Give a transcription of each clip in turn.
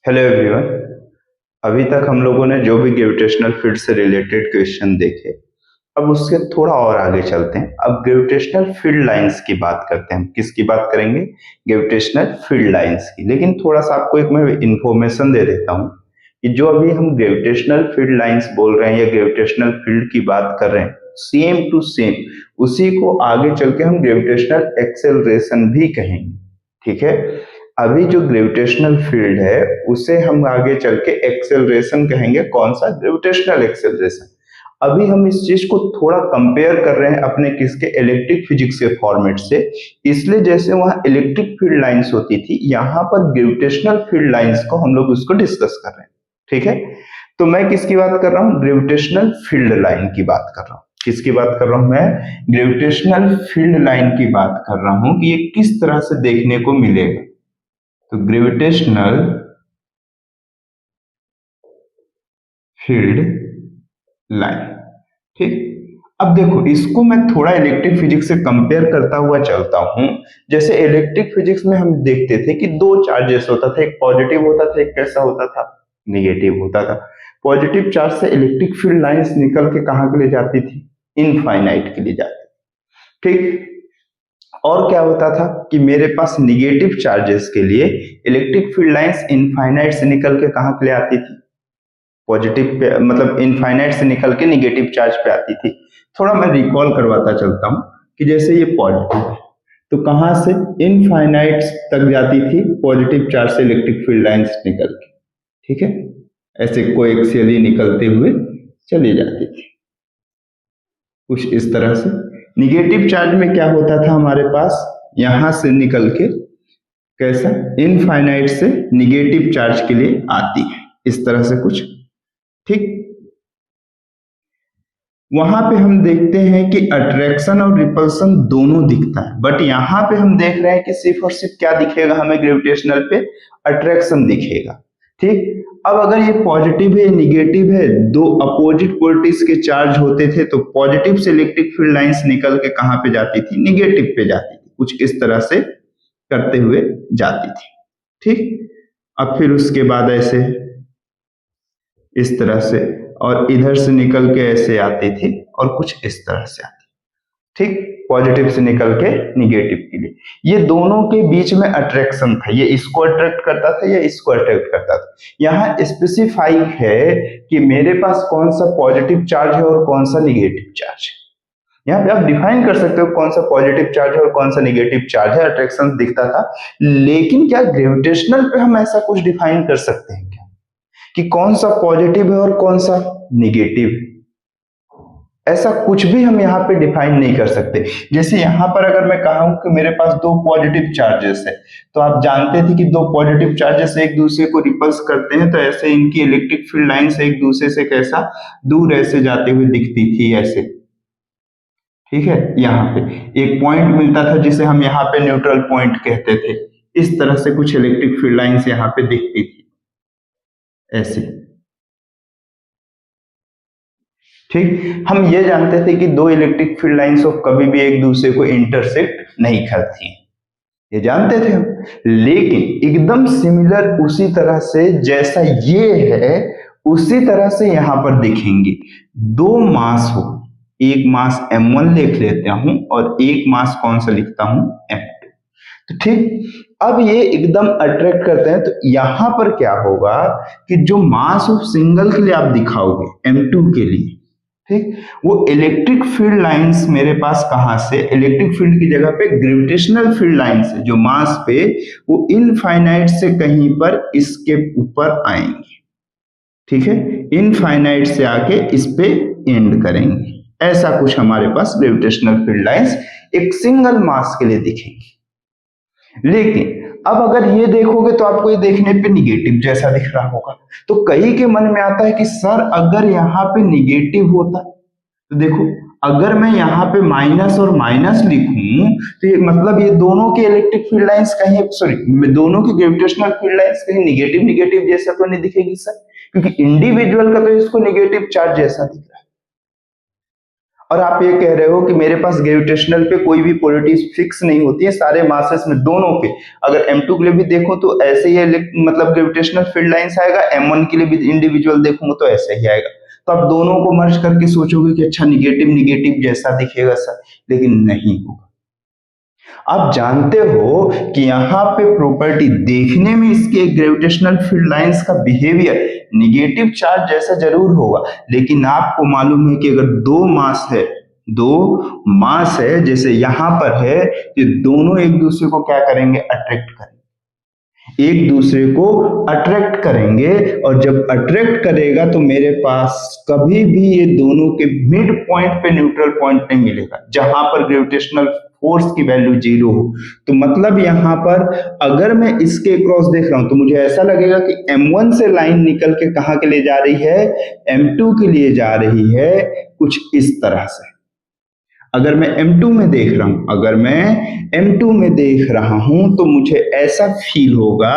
Hello everyone. अभी तक हम लोगों ने जो भी ग्रेविटेशनल फील्ड से रिलेटेड क्वेश्चन देखे, अब उससे थोड़ा और आगे चलते हैं। अब ग्रेविटेशनल फील्ड लाइंस की बात करते हैं। हम किसकी बात करेंगे? ग्रेविटेशनल फील्ड लाइंस की। लेकिन थोड़ा सा आपको एक मैं इंफॉर्मेशन दे देता हूँ कि जो अभी हम ग्रेविटेशनल फील्ड लाइंस बोल रहे हैं या ग्रेविटेशनल फील्ड की बात कर रहे हैं, सेम टू सेम उसी को आगे चल के हम ग्रेविटेशनल एक्सेलरेशन भी कहेंगे। ठीक है, अभी जो ग्रेविटेशनल फील्ड है उसे हम आगे चल के एक्सेलरेशन कहेंगे। कौन सा? Gravitational acceleration. अभी हम इस चीज को थोड़ा कंपेयर कर रहे हैं अपने किसके? इलेक्ट्रिक फिजिक्स के फॉर्मेट से। इसलिए जैसे वहां इलेक्ट्रिक फील्ड लाइंस होती थी, यहाँ पर ग्रेविटेशनल फील्ड लाइंस को हम लोग उसको डिस्कस कर रहे हैं। ठीक है, तो मैं किसकी बात कर रहा हूँ? ग्रेविटेशनल फील्ड लाइन की बात कर रहा हूँ। किसकी बात कर रहा हूं? मैं ग्रेविटेशनल फील्ड लाइन की बात कर रहा हूं कि ये किस तरह से देखने को मिलेगा। तो ग्रेविटेशनल फील्ड लाइन। ठीक, अब देखो इसको मैं थोड़ा इलेक्ट्रिक फिजिक्स से कंपेयर करता हुआ चलता हूं। जैसे इलेक्ट्रिक फिजिक्स में हम देखते थे कि दो चार्जेस होता था, एक पॉजिटिव होता था, एक कैसा होता था? निगेटिव होता था। पॉजिटिव चार्ज से इलेक्ट्रिक फील्ड लाइंस निकल के कहां के लिए जाती थी? इनफाइनाइट के लिए जाती थी। ठीक, और क्या होता था कि मेरे पास निगेटिव चार्जेस के लिए इलेक्ट्रिक फील्ड लाइंस इनफाइनाइट से निकल के कहां के लिए आती थी? पॉजिटिव पे, मतलब इनफाइनाइट से निकल के निगेटिव चार्ज पे आती थी। थोड़ा मैं रिकॉल करवाता चलता हूं कि जैसे ये पॉजिटिव है तो कहां से? इनफाइनाइट तक जाती थी पॉजिटिव चार्ज से इलेक्ट्रिक फील्ड लाइंस निकल के। ठीक है, ऐसे कोएक्सियली निकलते हुए चली जाती थी कुछ इस तरह से। निगेटिव चार्ज में क्या होता था हमारे पास? यहां से निकल के कैसा? इनफाइनाइट से निगेटिव चार्ज के लिए आती है, इस तरह से कुछ। ठीक, वहां पे हम देखते हैं कि अट्रैक्शन और रिपल्सन दोनों दिखता है, बट यहां पे हम देख रहे हैं कि सिर्फ और सिर्फ क्या दिखेगा हमें ग्रेविटेशनल पे? अट्रैक्शन दिखेगा। ठीक, अब अगर ये पॉजिटिव है निगेटिव है, दो अपोजिट पोलरिटीज के चार्ज होते थे, तो पॉजिटिव से इलेक्ट्रिक फील्ड लाइंस निकल के कहां पे जाती थी? निगेटिव पे जाती थी, कुछ इस तरह से करते हुए जाती थी। ठीक, अब फिर उसके बाद ऐसे इस तरह से, और इधर से निकल के ऐसे आती थी और कुछ इस तरह से आती। ठीक, पॉजिटिव से निकल के निगेटिव के लिए ये दोनों के बीच में अट्रैक्शन था। ये इसको अट्रैक्ट करता था या इसको अट्रैक्ट करता था। यहाँ स्पेसिफाई है कि मेरे पास कौन सा पॉजिटिव चार्ज है और कौन सा निगेटिव चार्ज है। यहाँ पे आप डिफाइन कर सकते हो कौन सा पॉजिटिव चार्ज है और कौन सा निगेटिव चार्ज है। अट्रैक्शन दिखता था, लेकिन क्या ग्रेविटेशनल पे हम ऐसा कुछ डिफाइन कर सकते हैं क्या कि कौन सा पॉजिटिव है और कौन सा निगेटिव? ऐसा कुछ भी हम यहाँ पे डिफाइन नहीं कर सकते। जैसे यहाँ पर अगर मैं कहूं कि मेरे पास दो पॉजिटिव चार्जेस है, तो आप जानते थे कि दो पॉजिटिव चार्जेस एक दूसरे को रिपल्स करते हैं, तो ऐसे इनकी इलेक्ट्रिक फील्ड लाइंस एक दूसरे से कैसा दूर ऐसे जाते हुए दिखती थी, ऐसे। ठीक है, यहाँ पे एक पॉइंट मिलता था जिसे हम यहाँ पे न्यूट्रल पॉइंट कहते थे। इस तरह से कुछ इलेक्ट्रिक फील्ड लाइंस यहाँ पे दिखती थी ऐसे। ठीक, हम ये जानते थे कि दो इलेक्ट्रिक फील्ड लाइंस कभी भी एक दूसरे को इंटरसेक्ट नहीं करती, ये जानते थे हम। लेकिन एकदम सिमिलर उसी तरह से जैसा ये है, उसी तरह से यहां पर दिखेंगे। दो मास हो, एक मास m1 लिख लेता हूं और एक मास कौन सा लिखता हूं? m2। तो ठीक, अब ये एकदम अट्रैक्ट करते हैं, तो यहां पर क्या होगा कि जो मास ऑफ सिंगल के लिए आप दिखाओगे m2 के लिए, ठीक, वो इलेक्ट्रिक फील्ड लाइंस मेरे पास कहां से? इलेक्ट्रिक फील्ड की जगह पे ग्रेविटेशनल फील्ड लाइंस है जो मास पे वो इनफाइनाइट से कहीं पर इसके ऊपर आएंगे। ठीक है, इनफाइनाइट से आके इस पे एंड करेंगे। ऐसा कुछ हमारे पास ग्रेविटेशनल फील्ड लाइंस एक सिंगल मास के लिए दिखेंगी। लेकिन अब अगर ये देखोगे तो आपको ये देखने पे निगेटिव जैसा दिख रहा होगा। तो कई के मन में आता है कि सर अगर यहाँ पे निगेटिव होता, तो देखो अगर मैं यहाँ पे माइनस और माइनस लिखूं तो ये मतलब ये दोनों के इलेक्ट्रिक फील्ड लाइंस कहीं, सॉरी, दोनों की ग्रेविटेशनल फील्ड लाइंस कहीं निगेटिव निगेटिव जैसा तो नहीं दिखेगी सर, क्योंकि इंडिविजुअल का तो इसको निगेटिव चार्ज जैसा दिख रहा है। और आप ये कह रहे हो कि मेरे पास ग्रेविटेशनल पे कोई भी पोलरिटी फिक्स नहीं होती है, सारे मासेस में दोनों पे अगर M2 के लिए भी देखो तो ऐसे ही मतलब ग्रेविटेशनल फील्ड लाइंस आएगा, M1 के लिए भी इंडिविजुअल देखूंगा तो ऐसा ही आएगा। तो आप दोनों को मर्ज करके सोचोगे कि अच्छा निगेटिव निगेटिव जैसा दिखेगा सर, लेकिन नहीं होगा। आप जानते हो कि यहाँ पे प्रॉपर्टी देखने में इसके ग्रेविटेशनल फील्ड लाइंस का बिहेवियर निगेटिव चार्ज जैसा जरूर होगा, लेकिन आपको मालूम है कि अगर दो मास है जैसे यहाँ पर है, ये दोनों एक दूसरे को क्या करेंगे, अट्रैक्ट करेंगे, एक दूसरे को अट्रैक्ट करेंगे। और जब अट्रैक्ट करेगा तो मेरे पास कभी भी ये दोनों के मिड पॉइंट पे न्यूट्रल पॉइंट नहीं मिलेगा जहां पर ग्रेविटेशनल फोर्स की वैल्यू 0 हो। तो मतलब यहां पर अगर मैं इसके क्रॉस देख रहा हूं तो मुझे ऐसा लगेगा कि M1 से लाइन निकल के कहां के लिए जा रही है, M2 के लिए जा रही है, कुछ इस तरह से। अगर मैं M2 में देख रहा हूं तो मुझे ऐसा फील होगा।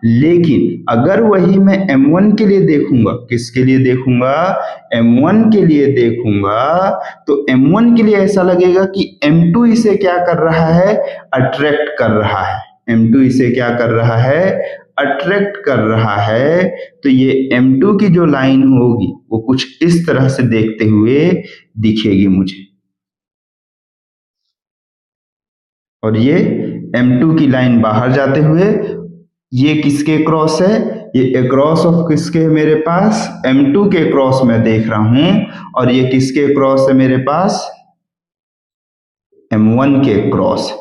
लेकिन अगर वही मैं M1 के लिए देखूंगा, किसके लिए देखूंगा, M1 के लिए देखूंगा, तो M1 के लिए ऐसा लगेगा कि M2 इसे क्या कर रहा है, अट्रैक्ट कर रहा है। M2 इसे क्या कर रहा है, अट्रैक्ट कर रहा है। तो ये M2 की जो लाइन होगी वो कुछ इस तरह से देखते हुए दिखेगी मुझे, और ये M2 की लाइन बाहर जाते हुए, ये किसके क्रॉस है, ये क्रॉस ऑफ किसके है मेरे पास, M2 के क्रॉस में देख रहा हूं, और ये किसके क्रॉस है मेरे पास, M1 के क्रॉस।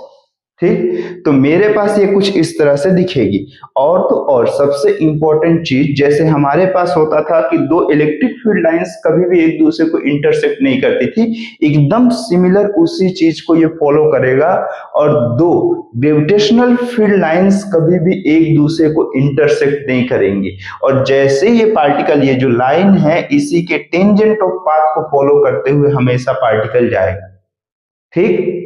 ठीक, तो मेरे पास ये कुछ इस तरह से दिखेगी। और तो और सबसे इंपॉर्टेंट चीज, जैसे हमारे पास होता था कि दो इलेक्ट्रिक फील्ड लाइंस कभी भी एक दूसरे को इंटरसेक्ट नहीं करती थी, एकदम सिमिलर उसी चीज को ये फॉलो करेगा। और दो ग्रेविटेशनल फील्ड लाइंस कभी भी एक दूसरे को इंटरसेक्ट नहीं करेंगी, और जैसे ये पार्टिकल, ये जो लाइन है, इसी के टेंजेंट ऑफ पाथ को फॉलो करते हुए हमेशा पार्टिकल जाएगा। ठीक,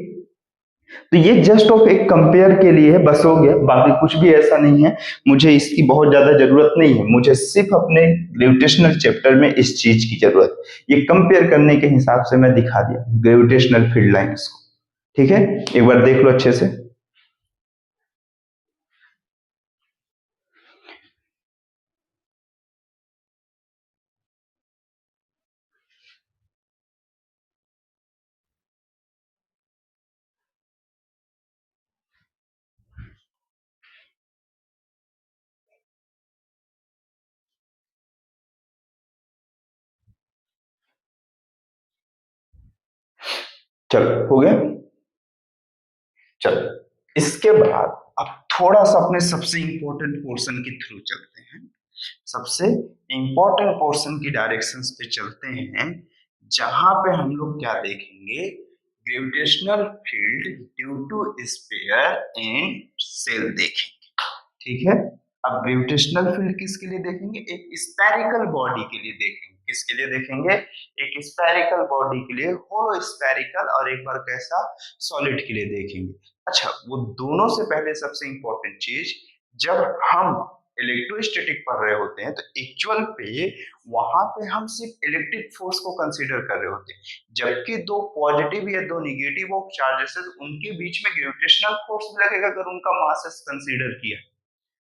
तो ये जस्ट ऑफ एक कंपेयर के लिए है, बस हो गया, बाकी कुछ भी ऐसा नहीं है। मुझे इसकी बहुत ज्यादा जरूरत नहीं है, मुझे सिर्फ अपने ग्रेविटेशनल चैप्टर में इस चीज की जरूरत है। ये कंपेयर करने के हिसाब से मैं दिखा दिया ग्रेविटेशनल फील्ड लाइंस को। ठीक है, एक बार देख लो अच्छे से। चलो हो गया। चलो, इसके बाद अब थोड़ा सा अपने सबसे इंपॉर्टेंट पोर्शन के थ्रू चलते हैं, सबसे इंपॉर्टेंट पोर्शन की डायरेक्शंस पे चलते हैं, जहां पे हम लोग क्या देखेंगे, gravitational field due to sphere and shell देखेंगे। ठीक है, अब ग्रेविटेशनल फील्ड किसके लिए देखेंगे, एक स्फेरिकल बॉडी के लिए देखेंगे। किसके लिए देखेंगे, एक स्फेरिकल बॉडी के लिए, होलो स्फेरिकल, और एक बार कैसा, सॉलिड के लिए देखेंगे। अच्छा, वो दोनों से पहले सबसे इंपॉर्टेंट चीज, जब हम इलेक्ट्रोस्टैटिक पढ़ रहे होते हैं तो एक्चुअल पे वहां पे हम सिर्फ इलेक्ट्रिक फोर्स को कंसीडर कर रहे होते हैं, जबकि दो पॉजिटिव या दो निगेटिव ऑफ चार्जेस है, उनके बीच में ग्रेविटेशनल फोर्स भी लगेगा अगर उनका मास कंसीडर किया।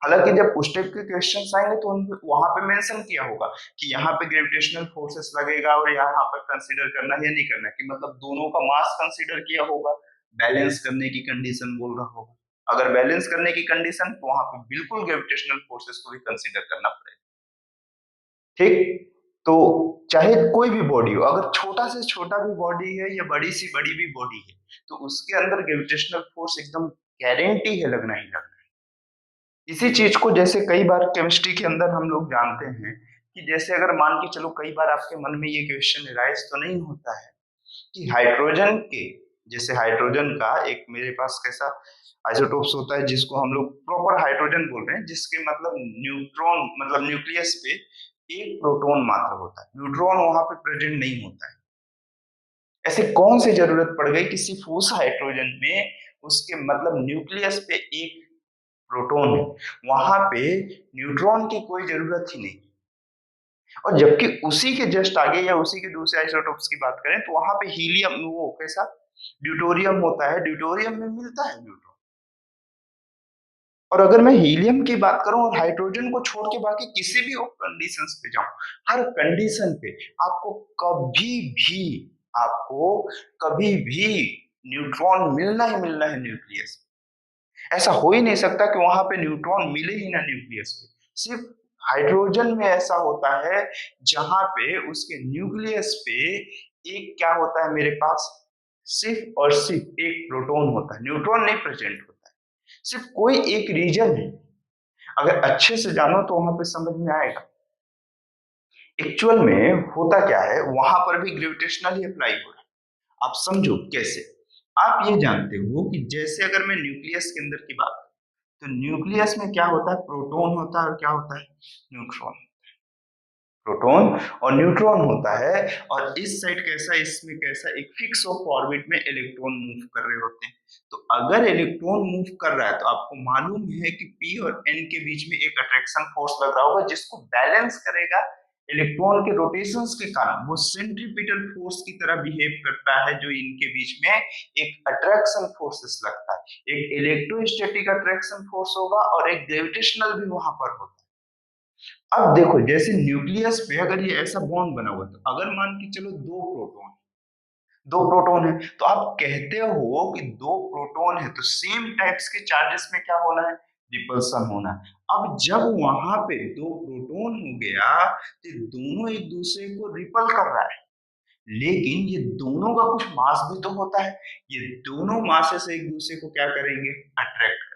हालांकि जब उस टाइप के क्वेश्चन आएंगे तो वहां पे मेंशन किया होगा कि यहाँ पे ग्रेविटेशनल फोर्सेस लगेगा और यहाँ पर कंसीडर करना है या नहीं करना, कि मतलब दोनों का मास कंसीडर किया होगा, बैलेंस करने की कंडीशन बोल रहा होगा। अगर बैलेंस करने की कंडीशन, तो वहां पे बिल्कुल ग्रेविटेशनल फोर्सेस को भी कंसीडर करना पड़ेगा। ठीक, तो चाहे कोई भी बॉडी हो, अगर छोटा से छोटा भी बॉडी है या बड़ी सी बड़ी भी बॉडी है, तो उसके अंदर ग्रेविटेशनल फोर्स एकदम गारंटी है लगना ही लगना। इसी चीज को जैसे कई बार केमिस्ट्री के अंदर हम लोग जानते हैं कि जैसे अगर मान के चलो, कई बार आपके मन में ये क्वेश्चन राइज तो नहीं होता है कि हाइड्रोजन के, जैसे हाइड्रोजन का एक मेरे पास कैसा आइसोटोप्स होता है जिसको हम लोग प्रॉपर हाइड्रोजन बोल रहे हैं, जिसके मतलब न्यूट्रॉन, मतलब न्यूक्लियस पे एक प्रोटॉन मात्र होता है, न्यूट्रॉन वहां पे प्रेजेंट नहीं होता है। ऐसे कौन सी जरूरत पड़ गई कि सिर्फ उस हाइड्रोजन में उसके मतलब न्यूक्लियस पे एक प्रोटॉन है, वहां पे न्यूट्रॉन की कोई जरूरत ही नहीं। और जबकि उसी के जस्ट आगे या उसी के दूसरे आइसोटोप्स की बात करें तो वहां पे हीलियम वो कैसा ड्यूटोरियम होता है, ड्यूटोरियम में मिलता है न्यूट्रॉन। और अगर मैं हीलियम की बात करूं और हाइड्रोजन को छोड़ के बाकी किसी भी कंडीशंस पे जाऊं, हर कंडीशन पे आपको कभी भी आपको कभी भी न्यूट्रॉन मिलना ही मिलना है न्यूक्लियस। ऐसा हो ही नहीं सकता कि वहां पे न्यूट्रॉन मिले ही ना न्यूक्लियस पे। सिर्फ हाइड्रोजन में ऐसा होता है जहां पे उसके न्यूक्लियस पे एक क्या होता है मेरे पास, सिर्फ और सिर्फ एक प्रोटॉन होता है, न्यूट्रॉन नहीं प्रेजेंट होता है। सिर्फ कोई एक रीजन है, अगर अच्छे से जानो तो वहां पे समझ में आएगा एक्चुअल में होता क्या है। वहां पर भी ग्रेविटेशनल ही अप्लाई हो रहा है। आप समझो कैसे। आप ये जानते हो कि जैसे अगर मैं न्यूक्लियस के अंदर की बात करूं, तो न्यूक्लियस में क्या होता है, प्रोटॉन होता है और क्या होता है, न्यूट्रॉन। प्रोटॉन और न्यूट्रॉन होता है, और इस साइड कैसा, इसमें कैसा, एक फिक्स ऑफ ऑर्बिट में इलेक्ट्रॉन मूव कर रहे होते हैं। तो अगर इलेक्ट्रॉन मूव कर रहा है तो आपको मालूम है कि पी और एन के बीच में एक अट्रैक्शन फोर्स लग रहा होगा जिसको बैलेंस करेगा। इलेक्ट्रॉन के रोटेशंस के कारण वो सेंट्रीपिटल फोर्स की तरह बिहेव करता है, जो इनके बीच में एक अट्रैक्शन फोर्सेस लगता है। एक इलेक्ट्रोस्टैटिक अट्रैक्शन फोर्स होगा और एक ग्रेविटेशनल भी वहां पर होता है। अब देखो जैसे न्यूक्लियस पे अगर ये ऐसा बॉन्ड बना हुआ है, तो अगर मान के चलो दो प्रोटॉन है, तो आप कहते हो कि दो प्रोटॉन है तो सेम टाइप्स के चार्जेस में क्या होना है, रिपल्सन होना है। अब जब वहां पे दो प्रोटॉन हो गया तो दोनों एक दूसरे को रिपल कर रहा है, लेकिन ये दोनों का कुछ मास भी तो होता है। ये दोनों मासेस एक दूसरे को क्या करेंगे, अट्रैक्ट।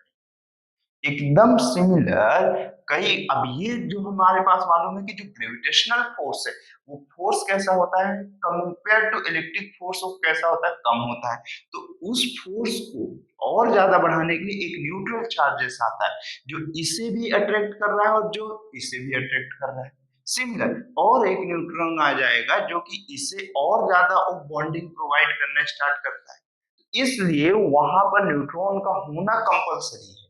एकदम सिमिलर। कई अब ये जो हमारे पास मालूम है कि जो ग्रेविटेशनल फोर्स है वो फोर्स कैसा होता है, कंपेयर टू इलेक्ट्रिक फोर्स वो कैसा होता है, कम होता है। तो उस फोर्स को और ज्यादा बढ़ाने के लिए एक न्यूट्रल चार्जेस आता है जो इसे भी अट्रैक्ट कर रहा है और जो इसे भी अट्रैक्ट कर रहा है। सिमिलर और एक न्यूट्रॉन आ जाएगा जो कि इसे और ज्यादा बॉन्डिंग प्रोवाइड करना स्टार्ट करता है। इसलिए वहां पर न्यूट्रॉन का होना कंपलसरी है।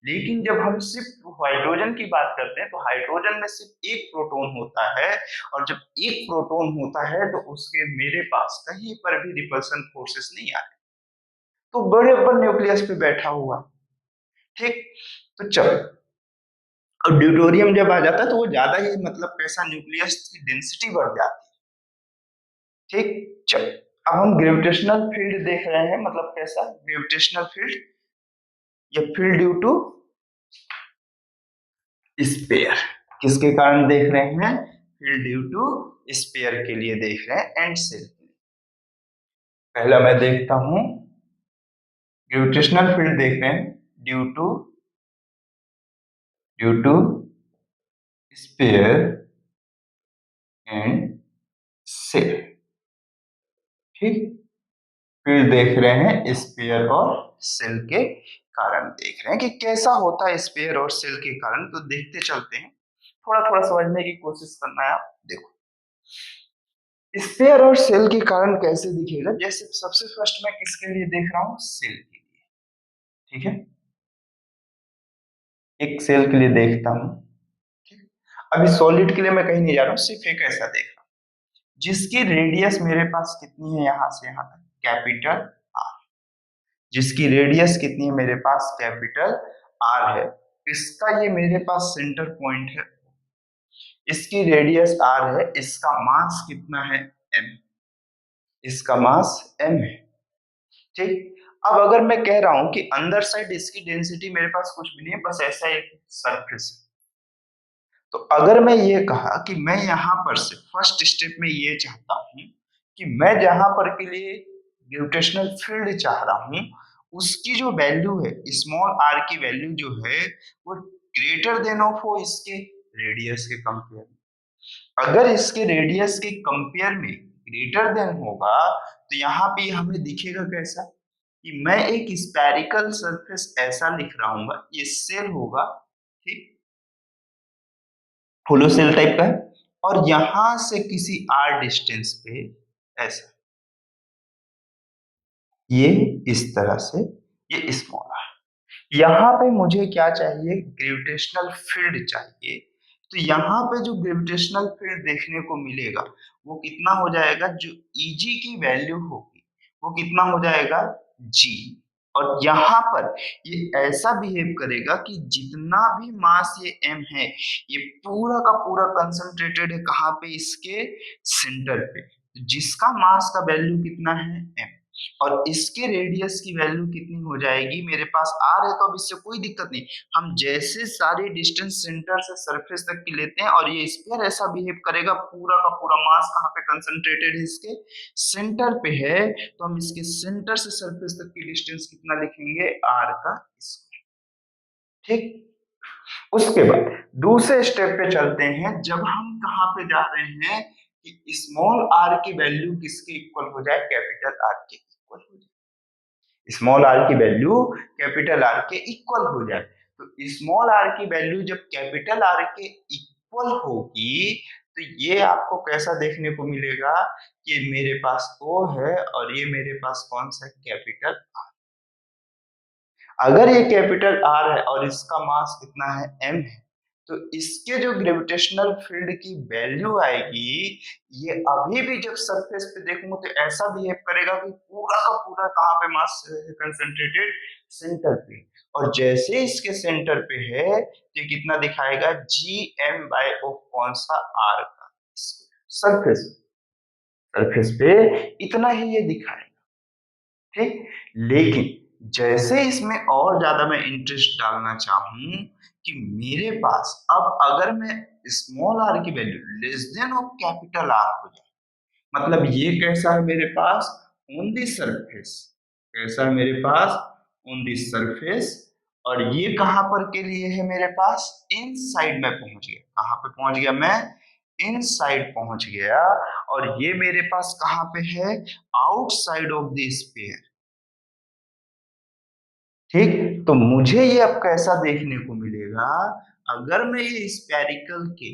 लेकिन जब हम सिर्फ हाइड्रोजन की बात करते हैं तो हाइड्रोजन में सिर्फ एक प्रोटॉन होता है, और जब एक प्रोटॉन होता है तो उसके मेरे पास कहीं पर भी रिपल्सन फोर्सेस नहीं आ रहे, तो बड़े पर न्यूक्लियस पे बैठा हुआ। ठीक, तो चलो, अब ड्यूटोरियम जब आ जाता है तो वो ज्यादा ही मतलब कैसा, न्यूक्लियस की डेंसिटी बढ़ जाती है। ठीक, चलो, अब हम ग्रेविटेशनल फील्ड देख रहे हैं, मतलब कैसा ग्रेविटेशनल फील्ड, या फील्ड ड्यू टू स्पेयर, किसके कारण देख रहे हैं, फील्ड ड्यू टू स्पेयर के लिए देख रहे हैं, एंड सेल। पहला मैं देखता हूं ग्रेविटेशनल फील्ड देख रहे हैं due to sphere and shell. ठीक, फील्ड देख रहे हैं स्पेयर और सेल के कारण देख रहे हैं कि कैसा होता है स्पेयर और सेल के कारण। तो देखते चलते हैं, थोड़ा थोड़ा समझने की कोशिश करना है। आप देखो स्पेयर और सेल के कारण कैसे दिखेगा। जैसे सबसे फर्स्ट मैं किसके लिए देख रहा हूं, सेल के लिए। ठीक है, एक सेल के लिए देखता हूं। ठीक, अभी सॉलिड के लिए मैं कहीं नहीं जा रहा हूं, सिर्फ एक ऐसा देख रहा हूं जिसकी रेडियस मेरे पास कितनी है, यहां से यहां तक, कैपिटल आर। जिसकी रेडियस कितनी है मेरे पास, कैपिटल आर है। इसका ये मेरे पास सेंटर पॉइंट है, इसकी रेडियस आर है, इसका मास कितना है, एम। इसका मास एम है। ठीक, अब अगर मैं कह रहा हूं कि अंदर साइड इसकी डेंसिटी मेरे पास कुछ भी नहीं है, बस ऐसा एक सरफेस है। तो अगर मैं ये कहा कि मैं यहां पर से फर्स्ट स्टेप में ये चाहता हूं कि मैं जहां पर के लिए ग्रेविटेशनल फील्ड चाह रहा हूं उसकी जो वैल्यू है, स्मॉल आर की वैल्यू जो है वो ग्रेटर देन ऑफ हो इसके रेडियस के कंपेयर में। अगर इसके रेडियस के कंपेयर में ग्रेटर देन होगा तो यहाँ पे हमें दिखेगा कैसा, कि मैं एक स्पेरिकल सरफेस ऐसा लिख रहा हूँ, ये सेल होगा। ठीक, होलो सेल टाइप का है, और यहां से किसी आर डिस्टेंस पे ऐसा, ये इस तरह से, ये स्मॉल आर। यहां पे मुझे क्या चाहिए, ग्रेविटेशनल फील्ड चाहिए तो यहाँ पे जो ग्रेविटेशनल फील्ड देखने को मिलेगा वो कितना हो जाएगा, जो Eg की वैल्यू होगी वो कितना हो जाएगा G। और यहाँ पर ये ऐसा बिहेव करेगा कि जितना भी मास ये m है ये पूरा का पूरा कंसंट्रेटेड है कहाँ पे, इसके सेंटर पे। जिसका मास का वैल्यू कितना है m, और इसके रेडियस की वैल्यू कितनी हो जाएगी, मेरे पास r है तो अब इससे कोई दिक्कत नहीं, हम जैसे सारी डिस्टेंस सेंटर से सरफेस तक की लेते हैं और ये स्फीयर ऐसा बिहेव करेगा, पूरा का पूरा मास कहाँ पे कंसंट्रेटेड है, इसके सेंटर पे है, तो हम इसके सेंटर से सरफेस तक की डिस्टेंस कितना लिखेंगे, r का स्क्वायर। ठीक, उसके बाद दूसरे स्टेप पे चलते हैं, जब हम कहाँ पे जा रहे हैं कि स्मॉल r की वैल्यू किसके इक्वल हो जाए, कैपिटल R के इक्वल हो जाए, स्मॉल r की वैल्यू कैपिटल R के इक्वल हो जाए। तो स्मॉल r की वैल्यू जब कैपिटल R के इक्वल होगी तो ये आपको कैसा देखने को मिलेगा कि मेरे पास O है और ये मेरे पास कौन सा कैपिटल R। अगर ये कैपिटल R है और इसका मास कितना है m है, तो इसके जो ग्रेविटेशनल फील्ड की वैल्यू आएगी, ये अभी भी जब सरफेस पे देखूंगा तो ऐसा बिहेव करेगा कि पूरा का पूरा कहाँ पे मास कंसंट्रेटेड, सेंटर पे। और जैसे इसके सेंटर पे है तो ये कितना दिखाएगा, Gm/O, कौन सा, R का सरफेस, सरफेस पे इतना ही ये दिखाएगा। ठीक, लेकिन जैसे इसमें और ज्यादा मैं इंटरेस्ट डालना चाहूं कि मेरे पास अब अगर मैं स्मॉल r की value less than of capital R हो जाए, मतलब ये कैसा है मेरे पास, ऑन दी सरफेस, कैसा है मेरे पास, ऑन दी सरफेस, और ये कहां पर के लिए है मेरे पास, इनसाइड में पहुंच गया, कहां पे पहुंच गया मैं, इनसाइड पहुंच गया, और ये मेरे पास कहां पे है, आउटसाइड ऑफ द स्फीयर। ठीक, तो मुझे ये अब कैसा देखने को मिलेगा, अगर मैं ये स्पेरिकल के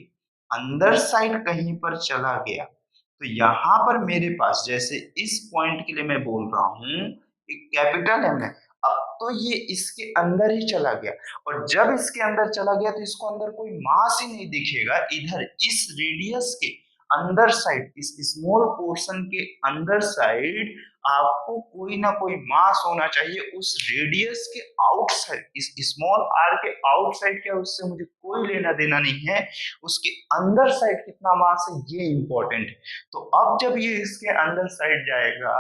अंदर साइड कहीं पर चला गया तो यहाँ पर मेरे पास, जैसे इस पॉइंट के लिए मैं बोल रहा हूँ एक कैपिटल एम है, अब तो ये इसके अंदर ही चला गया, और जब इसके अंदर चला गया तो इसको अंदर कोई मास ही नहीं दिखेगा, इधर इस रेडियस के अंदर साइड, इस स्मॉल पोर्शन के अंदर साइड आपको कोई ना कोई मास होना चाहिए, उस रेडियस के आउटसाइड, इस स्मॉल आर के आउटसाइड, क्या उससे मुझे कोई लेना देना नहीं है, उसके अंदर साइड कितना मास है ये इंपॉर्टेंट है। तो अब जब ये इसके अंदर साइड जाएगा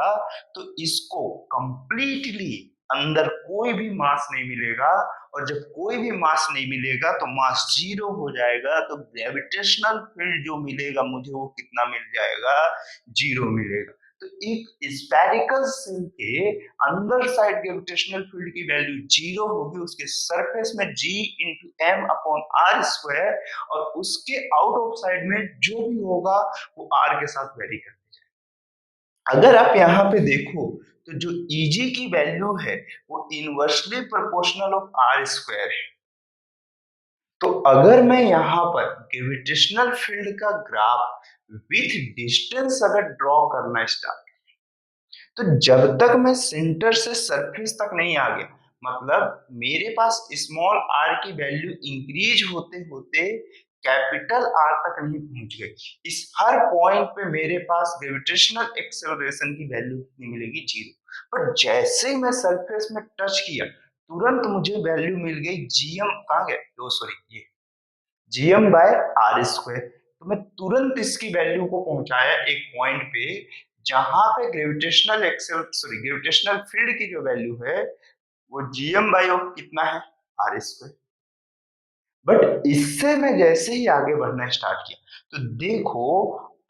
तो इसको कंप्लीटली अंदर कोई भी मास नहीं मिलेगा, और जब कोई भी मास नहीं मिलेगा तो मास जीरो हो जाएगा, तो ग्रेविटेशनल फील्ड जो मिलेगा मुझे वो कितना मिल जाएगा, जीरो मिलेगा। तो एक स्फेरिकल सेल के अंदर साइड ग्रेविटेशनल फील्ड की वैल्यू जीरो होगी, उसके सरफेस में G/m/r², और उसके आउट ऑफ साइड में जो भी होगा वो r के साथ वेरी करते जाए। अगर आप यहाँ पे देखो तो जो Eg की वैल्यू है वो इनवर्सली प्रोपोर्शनल ऑफ r² है। तो अगर मैं यहाँ पर ग्रेविटेशनल फील्ड का ग्राफ विथ डिस्टेंस अगर ड्रॉ करना स्टार्ट, तो जब तक मैं सेंटर से सरफेस तक नहीं आ गया, मतलब मेरे पास स्मॉल r की वैल्यू इंक्रीज होते होते कैपिटल R तक नहीं पहुंच गई, इस हर पॉइंट पे मेरे पास ग्रेविटेशनल एक्सेलरेशन की वैल्यू कितनी मिलेगी, जीरो। पर जैसे ही मैं सरफेस में टच किया तुरंत मुझे वैल्यू मिल गई gm, कहाँ गया, सॉरी, ये Gm/r²। तो मैं तुरंत इसकी वैल्यू को पहुंचाया एक पॉइंट पे जहां पे ग्रेविटेशनल फील्ड की जो वैल्यू है वो Gm/o कितना है, r²। बट इससे मैं जैसे ही आगे बढ़ना स्टार्ट किया तो देखो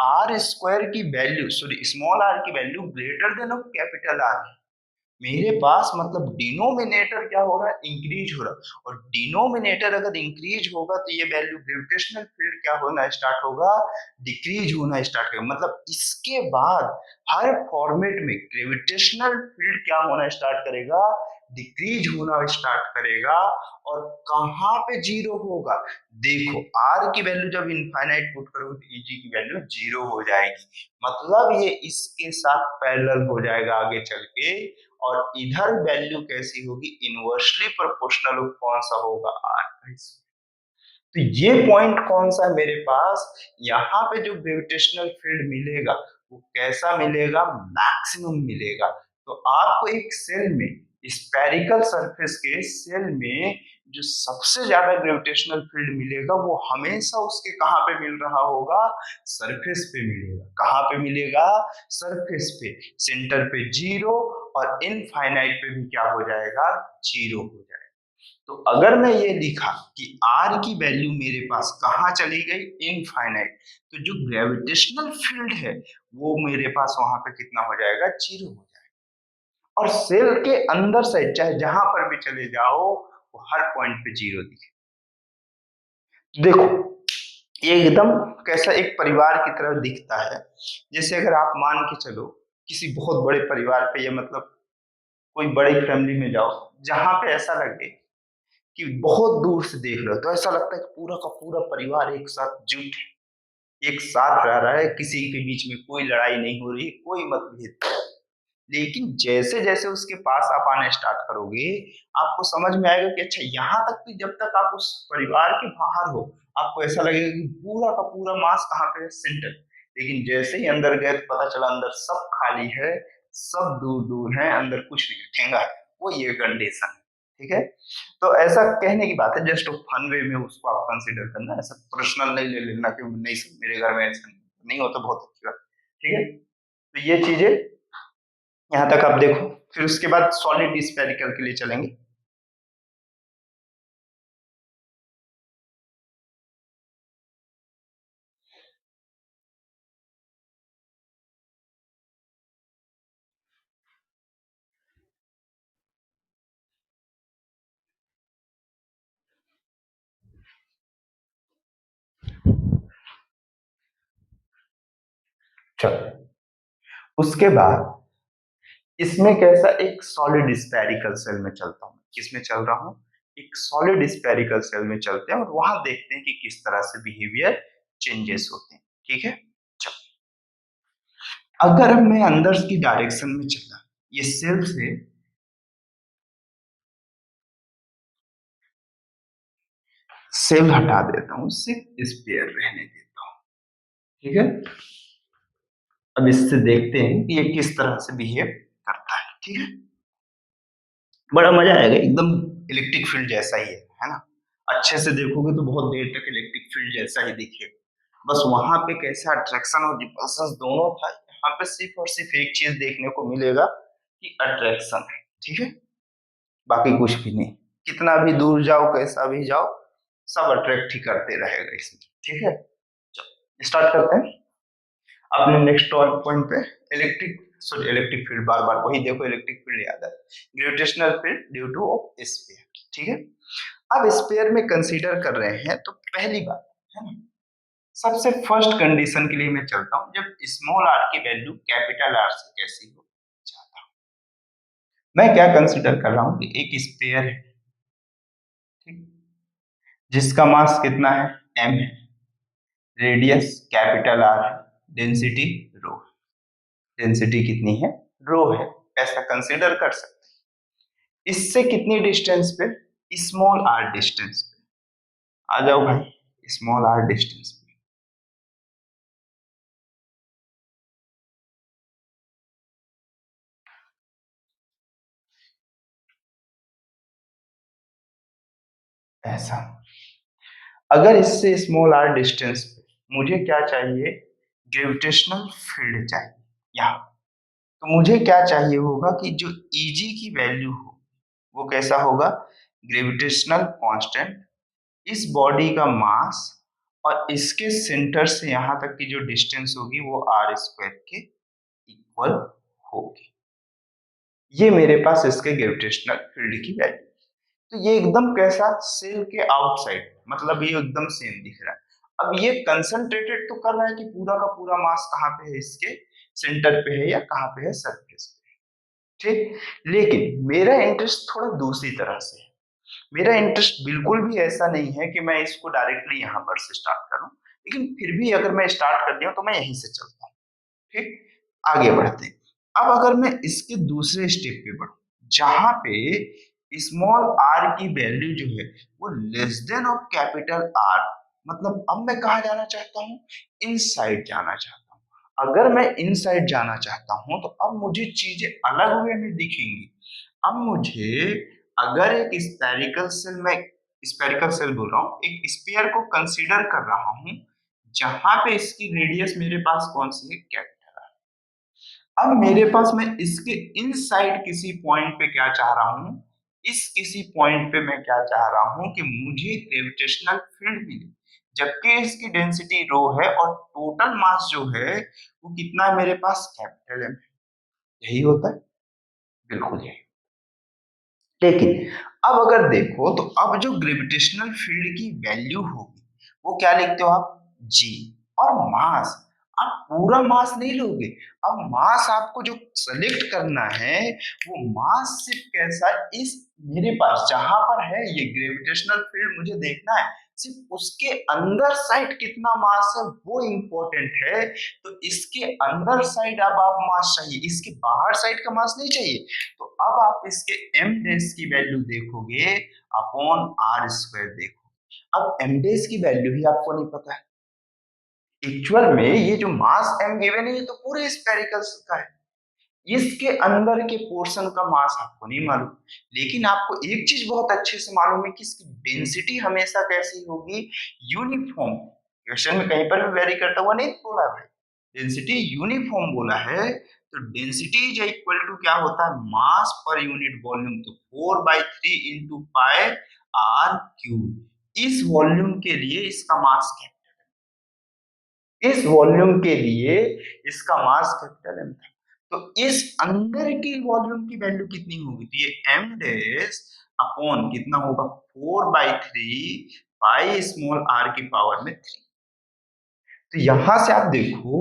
r² की वैल्यू, सॉरी स्मॉल r की value greater than of capital R है मेरे पास, मतलब डिनोमिनेटर क्या हो रहा है, इंक्रीज हो रहा है, और डिनोमिनेटर अगर इंक्रीज होगा तो ये वैल्यू ग्रेविटेशनल फील्ड क्या होना स्टार्ट होगा, डिक्रीज होना स्टार्ट होगा, मतलब इसके बाद हर फॉर्मेट में ग्रेविटेशनल फील्ड क्या होना स्टार्ट करेगा, डिक्रीज होना स्टार्ट करेगा। और कहाँ पे जीरो होगा, देखो r की वैल्यू जब इनफाइनाइट पुट करोगे तो Eg की वैल्यू जीरो हो जाएगी, मतलब ये इसके साथ पैरेलल हो जाएगा आगे चल के, और इधर वैल्यू कैसी होगी, इनवर्सली प्रोपोर्शनल ऑफ कौन सा होगा, r। तो ये पॉइंट कौन सा है मेरे पास, यहाँ पे जो ग्रेविटेशनल फील्ड मिलेगा वो कैसा मिलेगा, मैक्सिमम मिलेगा। तो आपको एक सेल में, स्फेरिकल सरफेस के सेल में जो सबसे ज्यादा ग्रेविटेशनल फील्ड मिलेगा वो हमेशा उसके कहाँ पे मिल रहा होगा, सरफेस पे मिलेगा। कहाँ पे मिलेगा, सरफेस पे। सेंटर पे जीरो और इनफाइनाइट पे भी क्या हो जाएगा, जीरो हो जाएगा। तो अगर मैं ये लिखा कि R की वैल्यू मेरे पास कहाँ चली गई, इनफाइनाइट, तो जो ग्रेविटेशनल फील्ड है वो मेरे पास वहां पे कितना हो जाएगा, जीरो हो जाएगा। और सेल के अंदर साइड चाहे जहां पर भी चले जाओ वो हर पॉइंट पे जीरो दिखे। देखो ये एकदम कैसा एक परिवार की तरह दिखता है। जैसे अगर आप मान के चलो किसी बहुत बड़े परिवार पे, या मतलब कोई बड़ी फैमिली में जाओ जहां पे ऐसा लगे कि बहुत दूर से देख रहे हो तो ऐसा लगता है कि पूरा का पूरा परिवार एक साथ जुट है, एक साथ रह रहा है, किसी के बीच में कोई लड़ाई नहीं हो रही, कोई मतभेद नहीं। लेकिन जैसे जैसे उसके पास आप आना स्टार्ट करोगे आपको समझ में आएगा कि अच्छा यहाँ तक तो जब तक आप उस परिवार के बाहर हो आपको ऐसा लगेगा कि पूरा का पूरा मास कहाँ पे है, सेंटर। लेकिन जैसे ही अंदर गए तो पता चला अंदर सब खाली है, सब दूर दूर है, अंदर कुछ नहीं, ठेंगा है। वो ये कंडीशन है, ठीक है। तो ऐसा कहने की बात है, जस्ट फन वे में उसको आप कंसीडर करना, ऐसा पर्सनल नहीं ले लेना कि नहीं सर मेरे घर में ऐसा नहीं होता, बहुत अच्छी बात, ठीक है। तो ये चीजें यहाँ तक आप देखो, फिर उसके बाद सॉलिड स्फेरिकल के लिए चलेंगे। चलो उसके बाद इसमें कैसा एक सॉलिड स्फेरिकल सेल में चलता हूँ, किसमें चल रहा हूँ, एक सॉलिड स्फेरिकल सेल में चलते हैं और वहां देखते हैं कि किस तरह से बिहेवियर चेंजेस होते हैं, ठीक है। चलो अगर मैं अंदर की डायरेक्शन में चला, ये सेल से सेल हटा देता हूँ, सिर्फ स्पेयर रहने देता हूँ, ठीक है। अब इससे देखते हैं कि ये किस तरह से बिहेव करता है, ठीक है। बड़ा मजा आएगा, एकदम इलेक्ट्रिक फील्ड जैसा ही है ना। अच्छे से देखोगे तो बहुत देर तक इलेक्ट्रिक फील्ड जैसा ही दिखेगा। बस वहां पे कैसा अट्रैक्शन और रिपल्सन दोनों था, यहाँ पे सिर्फ और सिर्फ एक चीज देखने को मिलेगा कि अट्रैक्शन है, ठीक है। बाकी कुछ भी नहीं, कितना भी दूर जाओ कैसा भी जाओ सब अट्रैक्ट ही करते रहेगा इसमें, ठीक है। चलो स्टार्ट करते हैं अपने नेक्स्ट पॉइंट पे। इलेक्ट्रिक फील्ड, बार बार वही देखो, इलेक्ट्रिक फील्ड याद है, gravitational field due two of sphere, ठीक है। अब स्फीयर में कंसीडर कर रहे हैं तो पहली बात है ना, सबसे फर्स्ट कंडीशन के लिए मैं चलता हूं जब स्मॉल आर की वैल्यू कैपिटल आर से कैसी हो जाता हूं। मैं क्या कंसीडर कर रहा हूं कि एक स्फीयर है, ठीक, जिसका मास कितना है, m है, रेडियस कैपिटल आर है, डेंसिटी रो, डेंसिटी कितनी है, रो है, ऐसा कंसीडर कर सकते हैं। इससे कितनी डिस्टेंस पे, स्मॉल आर डिस्टेंस पे, आ जाओ भाई स्मॉल आर डिस्टेंस पे। ऐसा अगर इससे स्मॉल आर डिस्टेंस पे मुझे क्या चाहिए, ग्रेविटेशनल फील्ड चाहिए यहाँ, तो मुझे क्या चाहिए होगा कि जो Eg की वैल्यू हो वो कैसा होगा, ग्रेविटेशनल कांस्टेंट, इस बॉडी का मास और इसके सेंटर से यहाँ तक की जो डिस्टेंस होगी वो आर स्क्वायर के इक्वल होगी। ये मेरे पास इसके ग्रेविटेशनल फील्ड की वैल्यू। तो ये एकदम कैसा, सेल के आउटसाइड, मतलब ये एकदम सेम दिख रहा है। अब ये कंसंट्रेटेड तो कर रहा है कि पूरा का पूरा मास कहाँ पे है, इसके सेंटर पे है या कहाँ पे है, सरफेस पे, ठीक। लेकिन मेरा इंटरेस्ट थोड़ा दूसरी तरह से है। मेरा इंटरेस्ट बिल्कुल भी ऐसा नहीं है कि मैं इसको डायरेक्टली यहाँ पर से स्टार्ट करूं, लेकिन फिर भी अगर मैं स्टार्ट कर दिया तो मैं यहीं से चलता हूँ, ठीक। आगे बढ़ते हैं। अब अगर मैं इसके दूसरे स्टेप पे बढ़ूं जहां पे स्मॉल आर की वैल्यू जो है वो less than of capital R, मतलब अब मैं कहा जाना चाहता हूँ, इनसाइड जाना चाहता हूँ। अगर मैं इनसाइड जाना चाहता हूँ तो अब मुझे चीजें अलग वे में दिखेंगी। अब मुझे अगर एक स्पेरिकल सेल में, स्पेरिकल सेल बोल रहा हूँ, एक स्फीयर को कंसीडर कर रहा हूँ जहां पे इसकी रेडियस मेरे पास कौन सी है, कैपिटल आर। अब मेरे पास मैं इसके इनसाइड किसी पॉइंट पे क्या चाह रहा हूं, इस किसी पॉइंट पे मैं क्या चाह रहा हूं कि मुझे ग्रेविटेशनल फील्ड मिले, जबकि इसकी डेंसिटी रो है और टोटल मास जो है वो कितना है मेरे पास, कैपिटल एम। यही होता है, बिल्कुल यही। लेकिन अब अगर देखो तो अब जो ग्रेविटेशनल फील्ड की वैल्यू होगी वो क्या लिखते हो आप, जी। और मास, आप पूरा मास नहीं लोगे। अब मास आपको जो सेलेक्ट करना है वो मास सिर्फ कैसा, इस मेरे पास जहां पर है ये ग्रेविटेशनल फील्ड मुझे देखना है, सिर्फ उसके अंदर साइड कितना मास है वो इंपॉर्टेंट है। तो इसके अंदर साइड अब आप मास चाहिए, इसके बाहर साइड का मास नहीं चाहिए। तो अब आप इसके एम डेज की वैल्यू देखोगे अपॉन आर स्क्वायर देखो। अब एम डेज की वैल्यू ही आपको नहीं पता है। एक्चुअल में ये जो मास एम गिवन है ये तो पूरे स्फेरिकल का है, इसके अंदर के पोर्शन का मास आपको नहीं मालूम। लेकिन आपको एक चीज बहुत अच्छे से मालूम है कि इसकी डेंसिटी हमेशा कैसी होगी, यूनिफॉर्म। क्वेश्चन में कहीं पर भी वेरी करता हुआ नहीं बोला भाई, डेंसिटी यूनिफॉर्म बोला है। तो डेंसिटी इज इक्वल टू क्या होता है, मास पर यूनिट वॉल्यूम। तो 4/3 इंटू पाई आर क्यूब। इस वॉल्यूम के लिए इसका मास क्या, इस वॉल्यूम के लिए इसका मास कैपिटल एम था। तो इस अंदर की वॉल्यूम की वैल्यू कितनी होगी, तो ये एम डैश अपॉन कितना होगा, 4/3 पाई स्मॉल आर की पावर में 3। तो यहां से आप देखो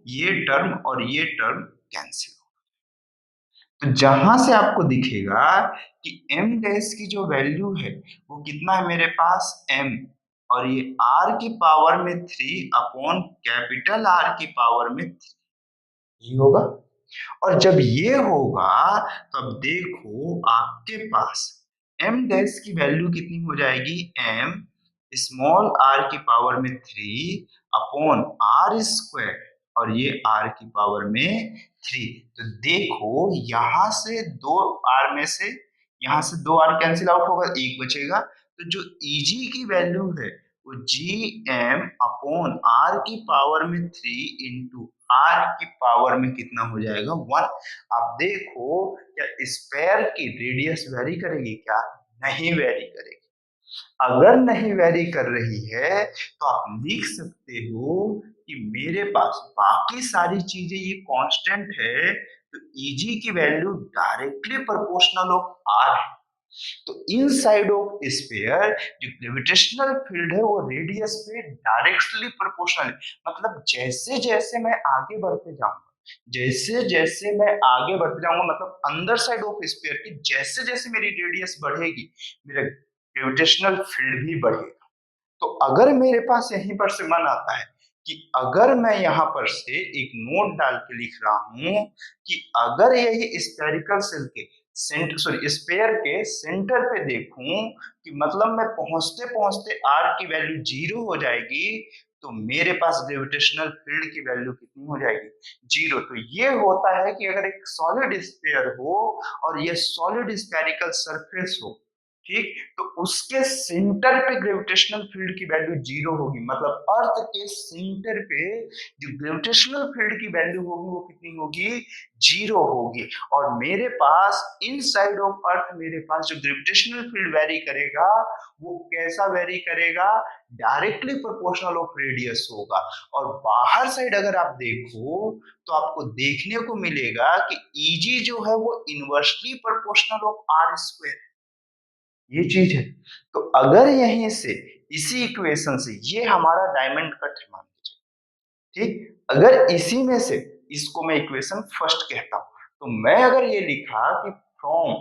ये टर्म और ये टर्म कैंसिल हो, तो जहां से आपको दिखेगा कि एम डैश की जो वैल्यू है वो कितना है मेरे पास, एम, और ये आर की पावर में 3 अपॉन कैपिटल आर की पावर में 3 ही होगा। और जब ये होगा तो अब देखो आपके पास m डैश की वैल्यू कितनी हो जाएगी, m स्मॉल r की पावर में 3 अपॉन आर स्क्वायर, और ये r की पावर में 3। तो देखो यहां से दो r में से, यहां से दो r कैंसिल आउट होगा, एक बचेगा। तो जो Eg की वैल्यू है वो gm अपॉन r की पावर में 3 इंटू आर की पावर में कितना हो जाएगा, 1। आप देखो क्या स्फेयर की रेडियस वेरी करेगी, क्या नहीं वेरी करेगी। अगर नहीं वेरी कर रही है तो आप लिख सकते हो कि मेरे पास बाकी सारी चीजें ये कांस्टेंट है, तो Eg की value directly proportional of r है। तो इन साइड ऑफ स्फीयर जो ग्रेविटेशनल फील्ड है वो रेडियस पे डायरेक्टली प्रोपोर्शनल है। मतलब जैसे जैसे मैं आगे बढ़ते जाऊंगा, जैसे जैसे मैं आगे बढ़ते जाऊंगा, मतलब अंदर साइड ऑफ स्फीयर की जैसे जैसे मेरी रेडियस बढ़ेगी मेरा ग्रेविटेशनल फील्ड भी बढ़ेगा। तो अगर मेरे पास यहीं पर से मन आता है कि अगर मैं यहाँ पर से एक नोट डाल के लिख रहा हूं कि अगर यही स्फेरिकल सेल के सेंटर, सॉरी स्फेयर के सेंटर पे देखूं कि मतलब मैं पहुंचते पहुंचते आर की वैल्यू 0 हो जाएगी, तो मेरे पास ग्रेविटेशनल फील्ड की वैल्यू कितनी हो जाएगी, 0। तो ये होता है कि अगर एक सॉलिड स्फेयर हो और ये सॉलिड स्फेरिकल सरफेस हो, ठीक, तो उसके सेंटर पे ग्रेविटेशनल फील्ड की वैल्यू 0 होगी। मतलब अर्थ के सेंटर पे जो ग्रेविटेशनल फील्ड की वैल्यू होगी वो कितनी होगी, 0 होगी। और मेरे पास इन साइड ऑफ अर्थ मेरे पास जो ग्रेविटेशनल फील्ड वेरी करेगा वो कैसा वेरी करेगा, डायरेक्टली प्रोपोर्शनल ऑफ रेडियस होगा। और बाहर साइड अगर आप देखो तो आपको देखने को मिलेगा कि Eg जो है वो inversely proportional of r square, ये चीज है। तो अगर यहीं से इसी इक्वेशन से, ये हमारा डायमंड कट है मान लीजिए, ठीक, अगर इसी में से इसको मैं इक्वेशन फर्स्ट कहता हूं, तो मैं अगर ये लिखा कि फ्रॉम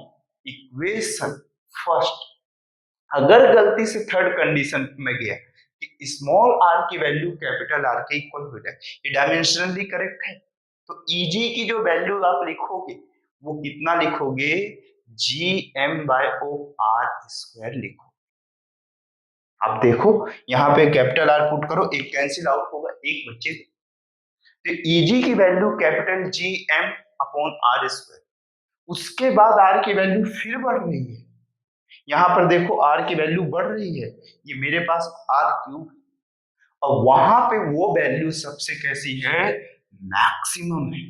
इक्वेशन फर्स्ट, अगर गलती से थर्ड कंडीशन में गया कि स्मॉल आर की वैल्यू कैपिटल आर के इक्वल हो जाए, ये डायमेंशनली करेक्ट है। तो Eg की जो वैल्यू आप लिखोगे वो कितना लिखोगे, gm/r² लिखो। अब देखो यहाँ पे कैपिटल आर पुट करो, एक कैंसिल आउट होगा, एक बच्चे तो Eg की वैल्यू कैपिटल gm/r²। उसके बाद r की वैल्यू फिर बढ़ रही है, यहाँ पर देखो r की वैल्यू बढ़ रही है, ये मेरे पास r³ और वहां पे वो वैल्यू सबसे कैसी है, मैक्सिमम है।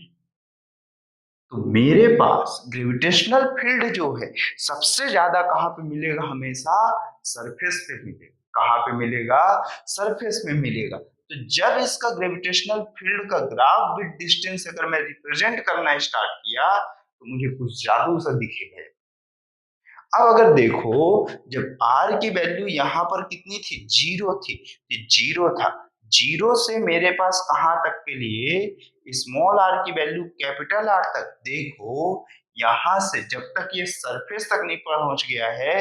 तो मेरे पास ग्रेविटेशनल फील्ड जो है सबसे ज्यादा कहां पे मिलेगा, हमेशा सरफेस पे मिलेगा। कहां पे मिलेगा, सरफेस में मिलेगा। तो जब इसका ग्रेविटेशनल फील्ड का ग्राफ विद डिस्टेंस अगर मैं रिप्रेजेंट करना स्टार्ट किया तो मुझे कुछ जादू सा दिखेगा। अब अगर देखो जब r की वैल्यू यहाँ पर कितनी थी, 0 थी, ये 0 था, 0 से मेरे पास कहां तक के लिए स्मॉल r की वैल्यू कैपिटल R तक। देखो यहां से जब तक ये सरफेस तक नहीं पहुंच गया है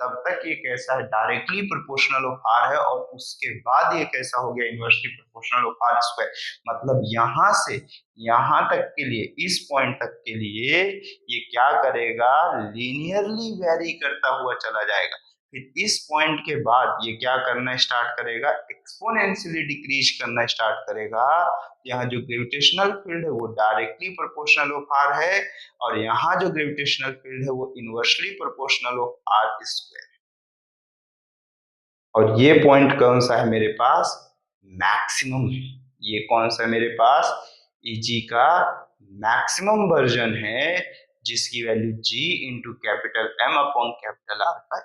तब तक ये कैसा है, डायरेक्टली प्रोपोर्शनल ऑफ r है, और उसके बाद ये कैसा हो गया, इनवर्सली प्रोपोर्शनल ऑफ r²। मतलब यहां से यहां तक के लिए, इस पॉइंट तक के लिए ये क्या करेगा, लीनियरली वेरी करता हुआ चला जाएगा। फिर इस पॉइंट के बाद ये क्या करना स्टार्ट करेगा, एक्सपोनेंशियली डिक्रीज करना स्टार्ट करेगा। यहाँ जो ग्रेविटेशनल फील्ड है वो डायरेक्टली प्रोपोर्शनल ऑफ r है, और यहाँ जो ग्रेविटेशनल फील्ड है वो इनवर्सली प्रोपोर्शनल ऑफ r²। और ये पॉइंट कौन सा है मेरे पास, मैक्सिमम है। ये कौन सा है मेरे पास, Eg का मैक्सिमम वर्जन है, जिसकी value g into capital M upon capital R का।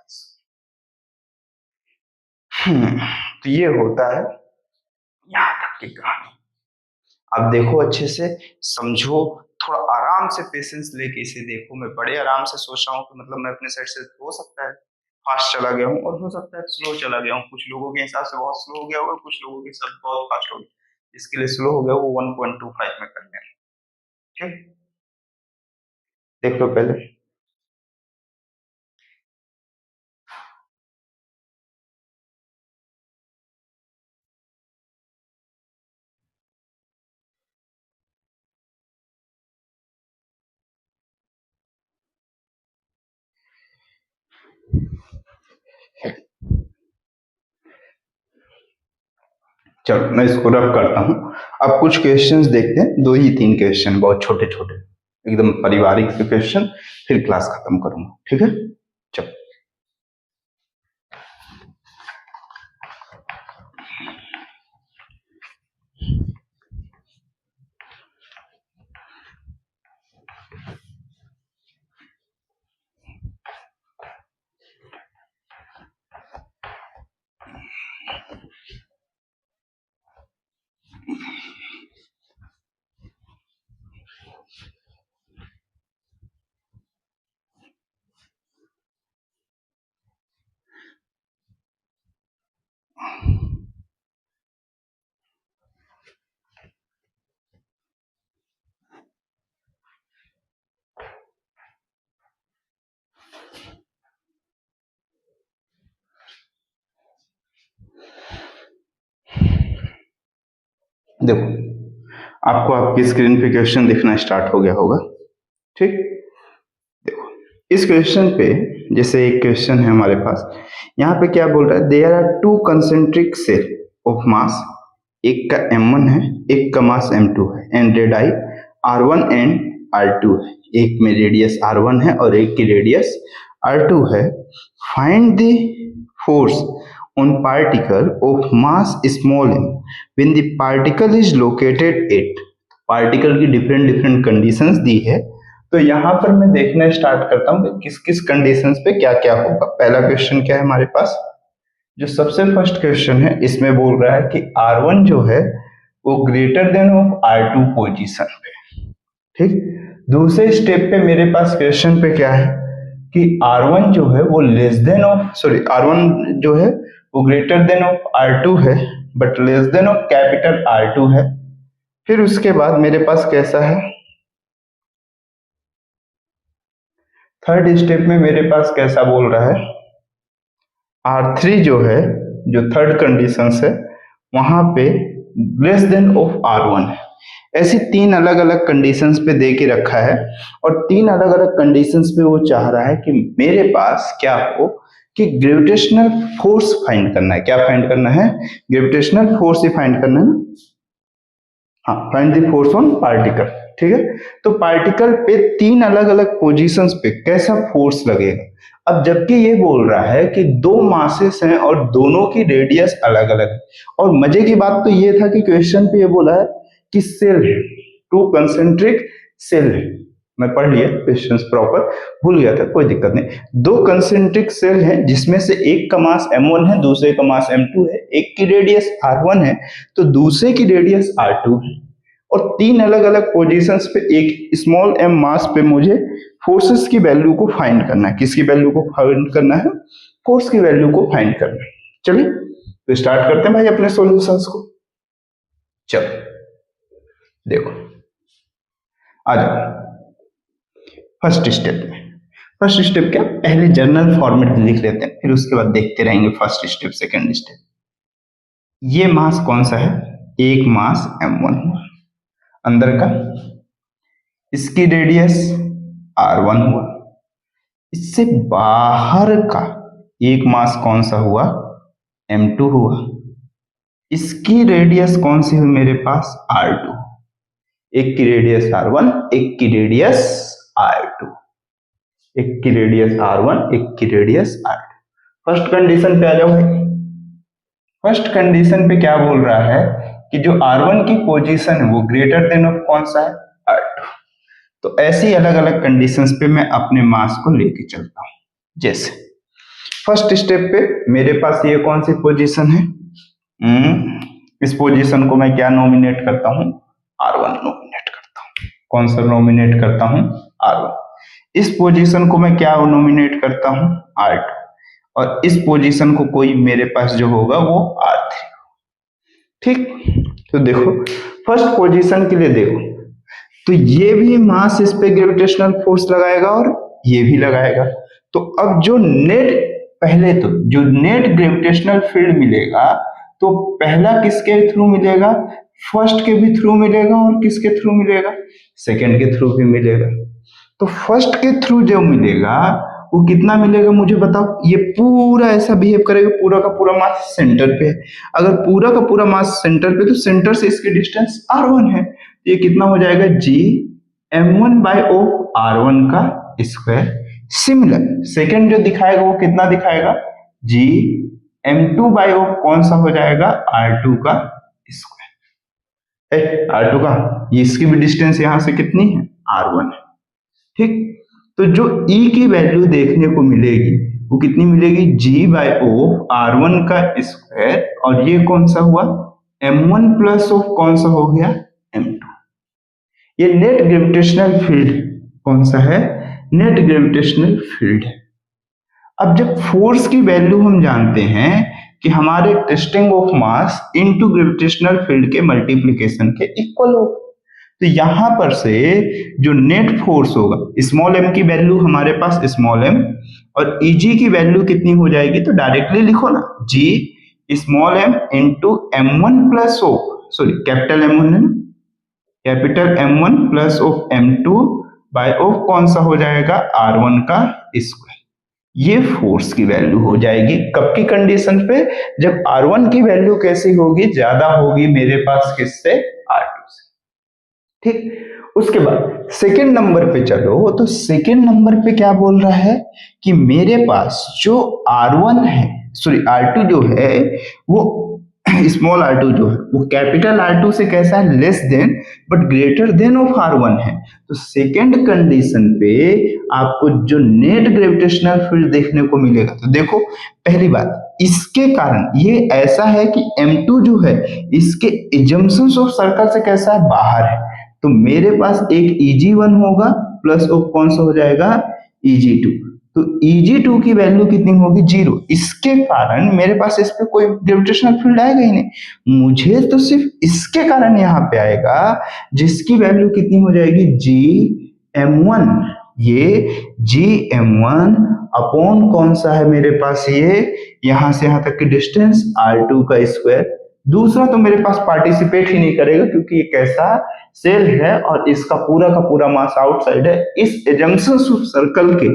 तो ये होता है यहाँ तक की कहानी। अब देखो अच्छे से समझो, थोड़ा आराम से पेशेंस लेके इसे देखो। मैं बड़े आराम से सोच रहा हूँ कि मतलब मैं अपने साइड से, हो सकता है फास्ट चला गया हूँ और हो सकता है स्लो चला गया हूँ। कुछ लोगों के हिसाब से बहुत स्लो हो गया होगा, कुछ लोगों के हिसाब से बहुत फास्ट हो गया। इसके लिए स्लो हो गया वो 1.25 में कर लेना। ठीक, देख लो पहले। चलो मैं इसको रब करता हूँ। अब कुछ क्वेश्चंस देखते हैं, 2 ही 3 क्वेश्चन, बहुत छोटे छोटे एकदम पारिवारिक से क्वेश्चन, फिर क्लास खत्म करूंगा। ठीक है, चलो। देखो आपको आपकी स्क्रीन पे क्वेश्चन दिखना स्टार्ट हो गया होगा। ठीक, देखो इस क्वेश्चन पे, जैसे एक क्वेश्चन है हमारे पास, यहाँ पे क्या बोल रहा है, there are 2 concentric shell of mass, एक का m1 है, एक का मास m2 है, and radii r1 and r2 है। एक में रेडियस r1 है और एक की रेडियस r2 है। Find the force on particle of mass small m when the particle is located at। Particle की डिफरेंट डिफरेंट कंडीशंस दी है, तो यहाँ पर मैं देखना स्टार्ट करता हूँ कि किस किस कंडीशंस पे क्या क्या होगा। पहला क्वेश्चन क्या है हमारे पास, जो सबसे फर्स्ट क्वेश्चन है, इसमें बोल रहा है कि R1 जो है वो greater than of R2 position पे। ठीक, दूसरे स्टेप पे मेरे पास क्वेश्चन पे क्या है कि R1 जो है वो less than of, sorry R1 जो है वो ग्रेटर देन ऑफ R2 है but less than of capital R2 है। फिर उसके बाद मेरे पास कैसा है, थर्ड स्टेप में मेरे पास कैसा बोल रहा है, R3 जो है, जो थर्ड कंडीशन है वहां पे लेस देन ऑफ R1 है। ऐसी तीन अलग अलग कंडीशंस पे दे के रखा है और तीन अलग अलग कंडीशंस पे वो चाह रहा है कि मेरे पास क्या हो कि ग्रेविटेशनल फोर्स फाइंड करना है। क्या फाइंड करना है? ग्रेविटेशनल फोर्स ही फाइंड करना है ना। हाँ, find the force on particle. ठीक है, तो पार्टिकल पे तीन अलग अलग पोजीशंस पे कैसा फोर्स लगेगा। अब जबकि ये बोल रहा है कि दो मासेस हैं और दोनों की रेडियस अलग अलग है, और मजे की बात तो ये था कि क्वेश्चन पे ये बोला है कि सेल है, टू कंसेंट्रिक सेल है। मैं पढ़ लिया क्वेश्चन प्रॉपर, भूल गया था, कोई दिक्कत नहीं। दो कंसेंट्रिक सेल हैं जिसमें से एक का मास m1 है, दूसरे का मास m2 है, एक की रेडियस r1 है तो दूसरे की रेडियस r2 है, और तीन अलग अलग पोजीशंस पे एक स्मॉल m मास पे मुझे फोर्सेस की वैल्यू को फाइंड करना है। किसकी वैल्यू को फाइंड करना है? फोर्स की वैल्यू को फाइंड करना है। चलिए तो स्टार्ट करते हैं भाई अपने सॉल्यूशंस को। चलो देखो, आ जाओ फर्स्ट स्टेप में। फर्स्ट स्टेप क्या, पहले जर्नल फॉर्मेट लिख लेते हैं, फिर उसके बाद देखते रहेंगे फर्स्ट स्टेप सेकंड स्टेप। ये मास कौन सा है? एक मास m1 हुआ अंदर का, इसकी रेडियस r1 हुआ। इससे बाहर का एक मास कौन सा हुआ? m2 हुआ। इसकी रेडियस कौन सी हुई मेरे पास? r2। एक की रेडियस r1, एक की रेडियस r2, एक की रेडियस r1, एक की रेडियस r2। फर्स्ट कंडीशन पे आ जाओ भाई। फर्स्ट कंडीशन पे क्या बोल रहा है कि जो r1 की पोजीशन है वो ग्रेटर देन ऑफ कौन सा है? r2। तो ऐसी अलग अलग कंडीशंस पे मैं अपने मास को लेके चलता हूं। जैसे फर्स्ट स्टेप पे मेरे पास ये कौन सी पोजीशन है? इस पोजीशन को मैं क्या नॉमिनेट करता हूं? r1 नॉमिनेट करता हूं। कौन सा नॉमिनेट करता हूं? r1। इस पोजीशन को मैं क्या नॉमिनेट करता हूं? r2। और इस पोजीशन को कोई मेरे पास जो होगा वो r3। ठीक, तो देखो फर्स्ट पोजीशन के लिए देखो, तो ये भी मास इस पे ग्रेविटेशनल फोर्स लगाएगा और ये भी लगाएगा। तो अब जो नेट, पहले तो जो नेट ग्रेविटेशनल फील्ड मिलेगा तो पहला किसके थ्रू मिलेगा? फर्स्ट के भी थ्रू मिलेगा और किसके थ्रू मिलेगा? सेकंड के थ्रू भी मिलेगा। तो फर्स्ट के थ्रू जो मिलेगा वो कितना मिलेगा मुझे बताओ। ये पूरा ऐसा बिहेव करेगा, पूरा का पूरा मास सेंटर पे है। अगर पूरा का पूरा मास सेंटर पे, तो सेंटर से इसकी डिस्टेंस r1 है, ये कितना हो जाएगा? g m1 by o r1 का स्क्वायर। सिमिलर सेकंड जो दिखाएगा वो कितना दिखाएगा? g m2 by o कौन सा हो जाएगा? r2 का स्क्वायर। r2 का, ये इसकी भी डिस्टेंस यहां से कितनी है? r1 है। ठीक, तो जो e की वैल्यू देखने को मिलेगी वो कितनी मिलेगी? g by o r1 का स्क्वायर, और ये कौन सा हुआ? m1 प्लस ऑफ कौन सा हो गया? m2। ये नेट ग्रेविटेशनल फील्ड कौन सा है? नेट ग्रेविटेशनल फील्ड है। अब जब फोर्स की वैल्यू हम जानते हैं कि हमारे testing of mass into gravitational field के मल्टीप्लिकेशन के इक्वल होगा, तो यहां पर से जो नेट फोर्स होगा, स्मॉल m की वैल्यू हमारे पास स्मॉल m, और Eg की वैल्यू कितनी हो जाएगी? तो डायरेक्टली लिखो ना, g small m into m1 plus oh, sorry capital M1 है ना, capital M1 plus of M2 by of कौन सा हो जाएगा? R1 का स्क्वायर। ये फोर्स की वैल्यू हो जाएगी। कब की कंडीशन पे? जब R1 की वैल्यू कैसी होगी? ज्यादा होगी मेरे पास किससे? R2 से। ठीक, उसके बाद सेकेंड नंबर पे चलो, तो सेकेंड नंबर पे क्या बोल रहा है कि मेरे पास जो R1 है, सॉरी R2 जो है वो स्मॉल r2 जो है वो कैपिटल R2 से कैसा है? Less than but greater than of R1 है। तो सेकेंड कंडीशन पे आपको जो नेट ग्रेविटेशनल फील्ड देखने को मिलेगा, तो देखो पहली बात, इसके कारण ये ऐसा है कि m2 जो है इसके एजम्पशंस ऑफ सर्कल से कैसा है? बाहर है। तो मेरे पास एक Eg1 होगा प्लस ऑफ कौन सा हो जाएगा? Eg2। तो Eg2 की वैल्यू कितनी होगी? 0। इसके कारण मेरे पास इस पे कोई ग्रेविटेशनल फील्ड आएगा ही नहीं, मुझे तो सिर्फ इसके कारण यहाँ पे आएगा, जिसकी वैल्यू कितनी हो जाएगी? Gm1। ये Gm1 अपॉन कौन सा है मेरे पास? ये यहां से यहां तक की डिस्टेंस r2 का स्क्वायर। दूसरा तो मेरे पास पार्टिसिपेट ही नहीं करेगा क्योंकि ये कैसा सेल है और इसका पूरा का पूरा मास आउटसाइड है। इस एजम्पशन सर्कल के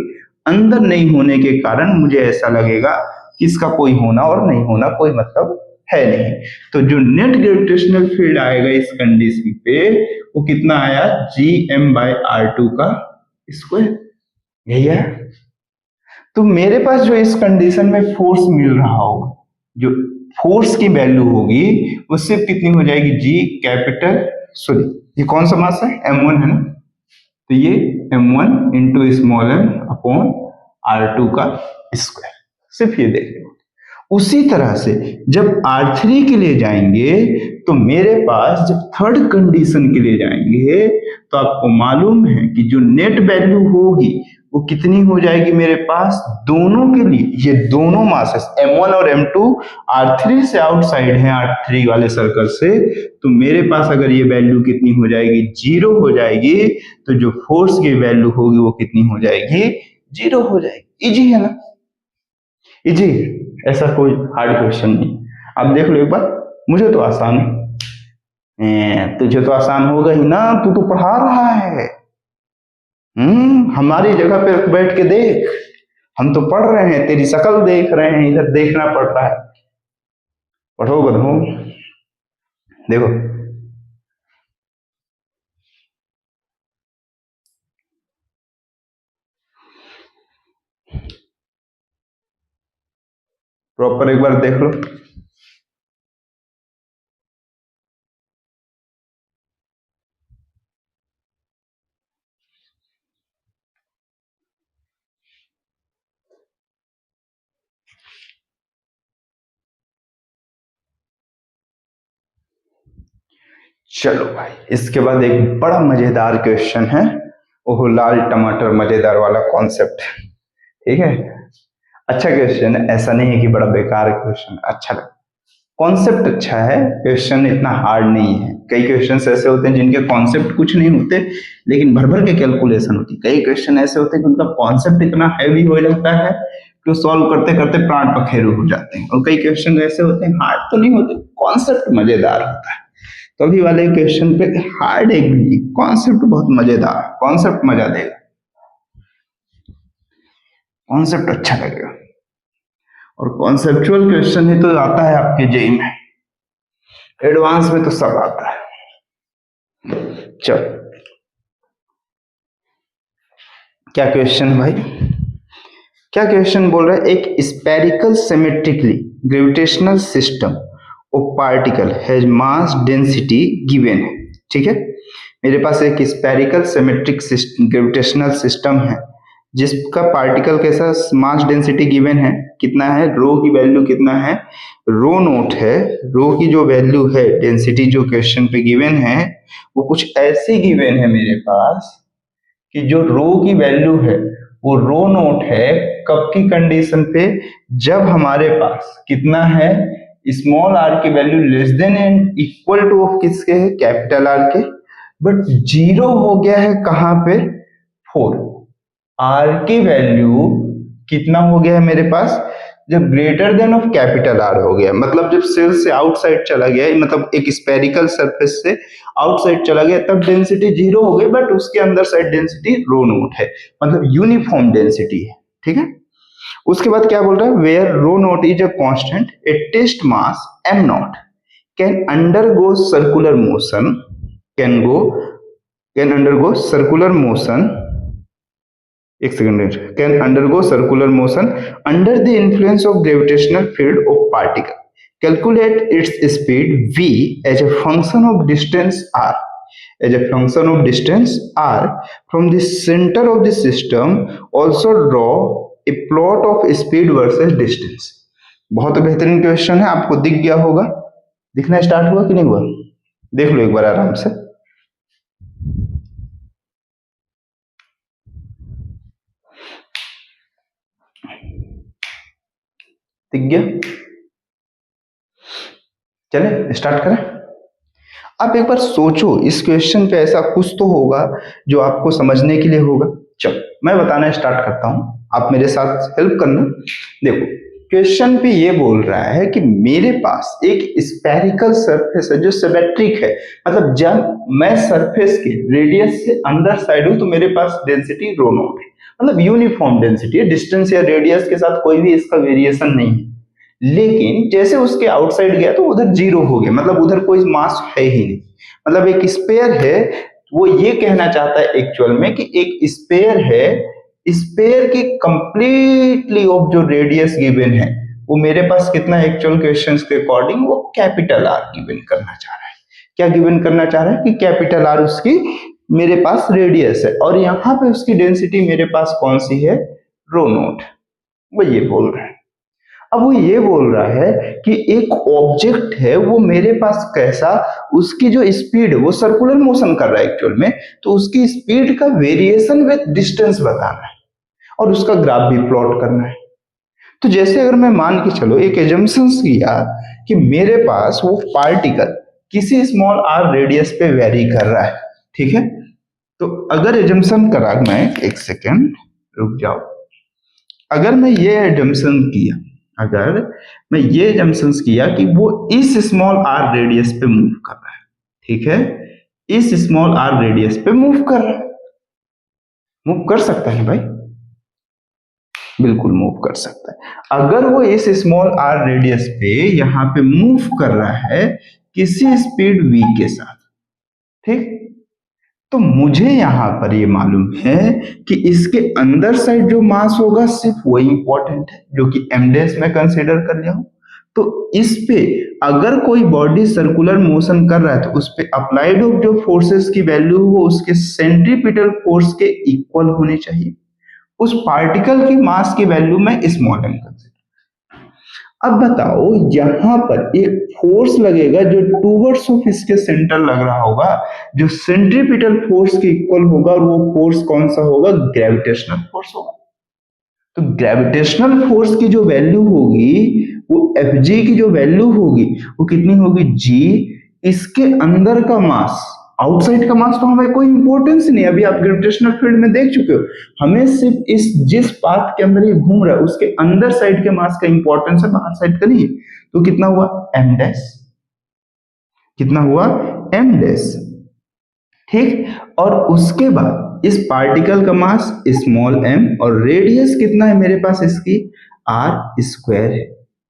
अंदर नहीं होने के कारण मुझे ऐसा लगेगा कि इसका कोई होना और नहीं होना कोई मतलब है नहीं। तो जो नेट ग्रेविटेशनल फील्ड आएगा इस कंडीशन पे वो कितना आया, Gm/r2 का स्क्वायर, यही है। तो मेरे पास जो इस कंडीशन में फोर्स मिल रहा होगा, जो फोर्स की वैल्यू होगी वो सिर्फ कितनी हो जाएगी, G कैपिटल, सॉरी ये कौन सा मास है, m1 है ना, तो ये m1 into small m upon r2 का स्क्वायर, सिर्फ ये देख लो। उसी तरह से जब R3 के लिए जाएंगे तो मेरे पास जब थर्ड कंडीशन के लिए जाएंगे तो आपको मालूम है कि जो नेट वैल्यू होगी वो कितनी हो जाएगी मेरे पास दोनों के लिए, ये दोनों मासेस m1 और m2 R3 से आउटसाइड है, R3 वाले सर्कल से, तो मेरे पास अगर ये वैल्यू कितनी हो जाएगी, 0 हो जाएगी, तो जो फोर्स की वैल्यू होगी वो कितनी हो जाएगी, 0 हो जाएगी। इजी है ना, इजी, ऐसा कोई हार्ड क्वेश्चन नहीं। आप देख लो एक बार, मुझे तो आसान है, तुझे तो आसान होगा ही ना, तू तो पढ़ा रहा है। हमारी जगह पे बैठ के देख, हम तो पढ़ रहे हैं, तेरी शक्ल देख रहे हैं, इधर देखना पड़ रहा है। पढ़ो बधो, देखो प्रॉपर एक बार देख लो। चलो भाई, इसके बाद एक बड़ा मजेदार क्वेश्चन है, ओह लाल टमाटर मजेदार वाला कॉन्सेप्ट, ठीक है। अच्छा क्वेश्चन है, ऐसा नहीं है कि बड़ा बेकार क्वेश्चन, अच्छा लगा, कॉन्सेप्ट अच्छा है, क्वेश्चन इतना हार्ड नहीं है। कई क्वेश्चंस ऐसे होते हैं जिनके कॉन्सेप्ट कुछ नहीं होते लेकिन भर भर के कैलकुलेशन होती है। कई क्वेश्चन ऐसे होते हैं कि उनका कॉन्सेप्ट इतना हैवी हो जाता है कि सॉल्व करते करते प्राण पखेरु हो जाते हैं, और कई क्वेश्चन ऐसे होते हैं हार्ड तो नहीं होते, कॉन्सेप्ट मजेदार होता है। तो अभी वाले क्वेश्चन पे हार्ड एक भी, कॉन्सेप्ट बहुत मजेदार, कॉन्सेप्ट मजा देगा, कॉन्सेप्ट अच्छा लगेगा, और कॉन्सेप्चुअल क्वेश्चन ही तो आता है आपके जेई में, एडवांस में तो सब आता है। चल क्या क्वेश्चन भाई, क्या क्वेश्चन बोल रहा है, एक spherical symmetrically gravitational system of particle has mass density given है, ठीक है। मेरे पास एक स्पेरिकल सिमेट्रिक ग्रेविटेशनल सिस्टम है जिसका पार्टिकल कैसा मास डेंसिटी गिवन है, कितना है, रो की वैल्यू कितना है, रो नोट है, रो की जो वैल्यू है डेंसिटी जो क्वेश्चन पे गिवन है वो कुछ ऐसी गिवन है मेरे पास कि जो रो की वैल्यू है वो रो नोट है कब की कंडीशन पे, जब हमारे पास कितना है, स्मॉल आर की value less than and equal two of किसके है, कैपिटल आर के, बट 0 हो गया है कहां पे, 4, आर की वैल्यू कितना हो गया है मेरे पास, जब greater than of capital R हो गया, मतलब जब सेल से आउटसाइड चला गया, मतलब एक स्पेरिकल सरफेस से आउटसाइड चला गया तब डेंसिटी 0 हो गई, बट उसके अंदर साइड डेंसिटी रो नोट है, मतलब यूनिफॉर्म डेंसिटी है, ठीक है। उसके बाद क्या बोल रहा है, where rho naught is a constant, a test mass m naught can undergo circular motion, can undergo circular motion, एक second, can undergo circular motion under the influence of gravitational field of particle, calculate its speed v as a function of distance r, as a function of distance r from the center of the system, also draw a plot of speed versus distance। बहुत बेहतरीन question है, आपको दिख गया होगा, दिखना start हुआ कि नहीं हुआ, देख लो एक बार आराम से, दिख गया, चले स्टार्ट करें। आप एक बार सोचो इस क्वेश्चन पे, ऐसा कुछ तो होगा जो आपको समझने के लिए होगा। चलो मैं बताना स्टार्ट करता हूं, आप मेरे साथ हेल्प करना। देखो क्वेश्चन पे ये बोल रहा है कि मेरे पास एक स्फेरिकल सरफेस है जो सिमेट्रिक है, मतलब जब मैं सरफेस के रेडियस से अंदर साइड हूं तो मेरे पास डेंसिटी रो नॉट है, मतलब यूनिफॉर्म डेंसिटी है, डिस्टेंस या रेडियस के साथ कोई भी इसका वेरिएशन नहीं है। लेकिन जैसे उसके आउटसाइड गया तो उधर जीरो हो गया, मतलब उधर कोई मास है ही नहीं, मतलब एक स्पेयर है। वो ये कहना चाहता है एक्चुअल में कि एक स्पेयर है, स्पेयर के कंप्लीटली ऑफ जो रेडियस गिवन है वो मेरे पास कितना है, एक्चुअल क्वेश्चंस के अकॉर्डिंग वो कैपिटल आर गिवन करना चाह रहा है। क्या गिवन करना चाह रहा है कि कैपिटल आर उसकी मेरे पास रेडियस है और यहाँ पे उसकी डेंसिटी मेरे पास कौन सी है, रो नॉट। वो ये बोल रहा है। अब वो ये बोल रहा है कि एक ऑब्जेक्ट है वो मेरे पास कैसा, उसकी जो स्पीड है वो सर्कुलर मोशन कर रहा है एक्चुअल में, तो उसकी स्पीड का वेरिएशन विद डिस्टेंस बताना है और उसका ग्राफ भी प्लॉट करना है। तो जैसे अगर मैं मान के चलो एक एजम्पशंस किया कि मेरे पास वो पार्टिकल किसी स्मॉल आर रेडियस पे वेरी कर रहा है, ठीक है, तो अगर एजम्पशन करा, मैं एक सेकेंड रुक जाओ, अगर मैं ये एजम्पशन किया, अगर मैं ये एजम्पशंस किया कि वो इस स्मॉल आर रेडियस पे मूव कर रहा है, ठीक है, इस स्मॉल आर रेडियस पे मूव कर रहा है, मूव कर सकता है भाई, बिल्कुल मूव कर सकता है। अगर वो इस स्मॉल आर रेडियस पे यहां पे मूव कर रहा है किसी स्पीड v के साथ, ठीक, तो मुझे यहां पर ये मालूम है कि इसके अंदर साइड जो मास होगा सिर्फ वही इंपॉर्टेंट है जो कि m डैश में कंसीडर कर लिया हूं। तो इस पे अगर कोई बॉडी सर्कुलर मोशन कर रहा है तो उस पे अप्लाइड ऑफ जो फोर्सेस की वैल्यू वो उसके सेंट्रीपिटल फोर्स के इक्वल होनी चाहिए। उस पार्टिकल की मास की वैल्यू में स्मॉल m कंसीडर। अब बताओ यहां पर एक फोर्स लगेगा जो टूवर्ड्स ऑफ इसके सेंटर लग रहा होगा, जो सेंट्रीपिटल फोर्स के इक्वल होगा, और वो फोर्स कौन सा होगा, ग्रेविटेशनल फोर्स होगा। तो ग्रेविटेशनल फोर्स की जो वैल्यू होगी वो Fg की जो वैल्यू होगी वो कितनी होगी, g, इसके अंदर का मास, आउटसाइड का मास तो हमें कोई इंपॉर्टेंस नहीं, अभी आप ग्रेविटेशनल फील्ड में देख चुके हो, हमें सिर्फ इस जिस पाथ के अंदर ये घूम रहा है उसके अंदर साइड के मास का इंपॉर्टेंस है, बाहर साइड का नहीं। तो कितना हुआ, m डैश, कितना हुआ, m डैश, ठीक। और उसके बाद इस पार्टिकल का मास स्मॉल m और रेडियस कितना है मेरे पास इसकी, r स्क्वायर है,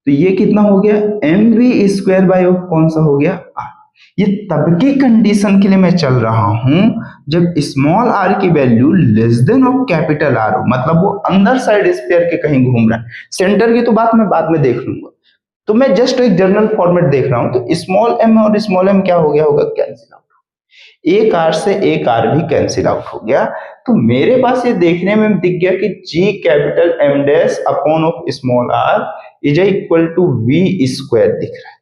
तो ये कितना हो गया, mv स्क्वायर बाय कौन सा हो गया, r। ये तब की कंडीशन के लिए मैं चल रहा हूं जब स्मॉल r की value less than of capital R हो, मतलब वो अंदर साइड स्फीयर के कहीं घूम रहा है। सेंटर की तो बात मैं बाद में देख लूंगा, तो मैं जस्ट एक जनरल फॉर्मेट देख रहा हूं। तो स्मॉल m और स्मॉल m क्या हो गया होगा, कैंसिल आउट, एक r से एक r भी कैंसिल आउट हो गया। तो मेरे पास ये देखने में दिख गया कि g capital m dash upon of small r is equal to v square दिख रहा है,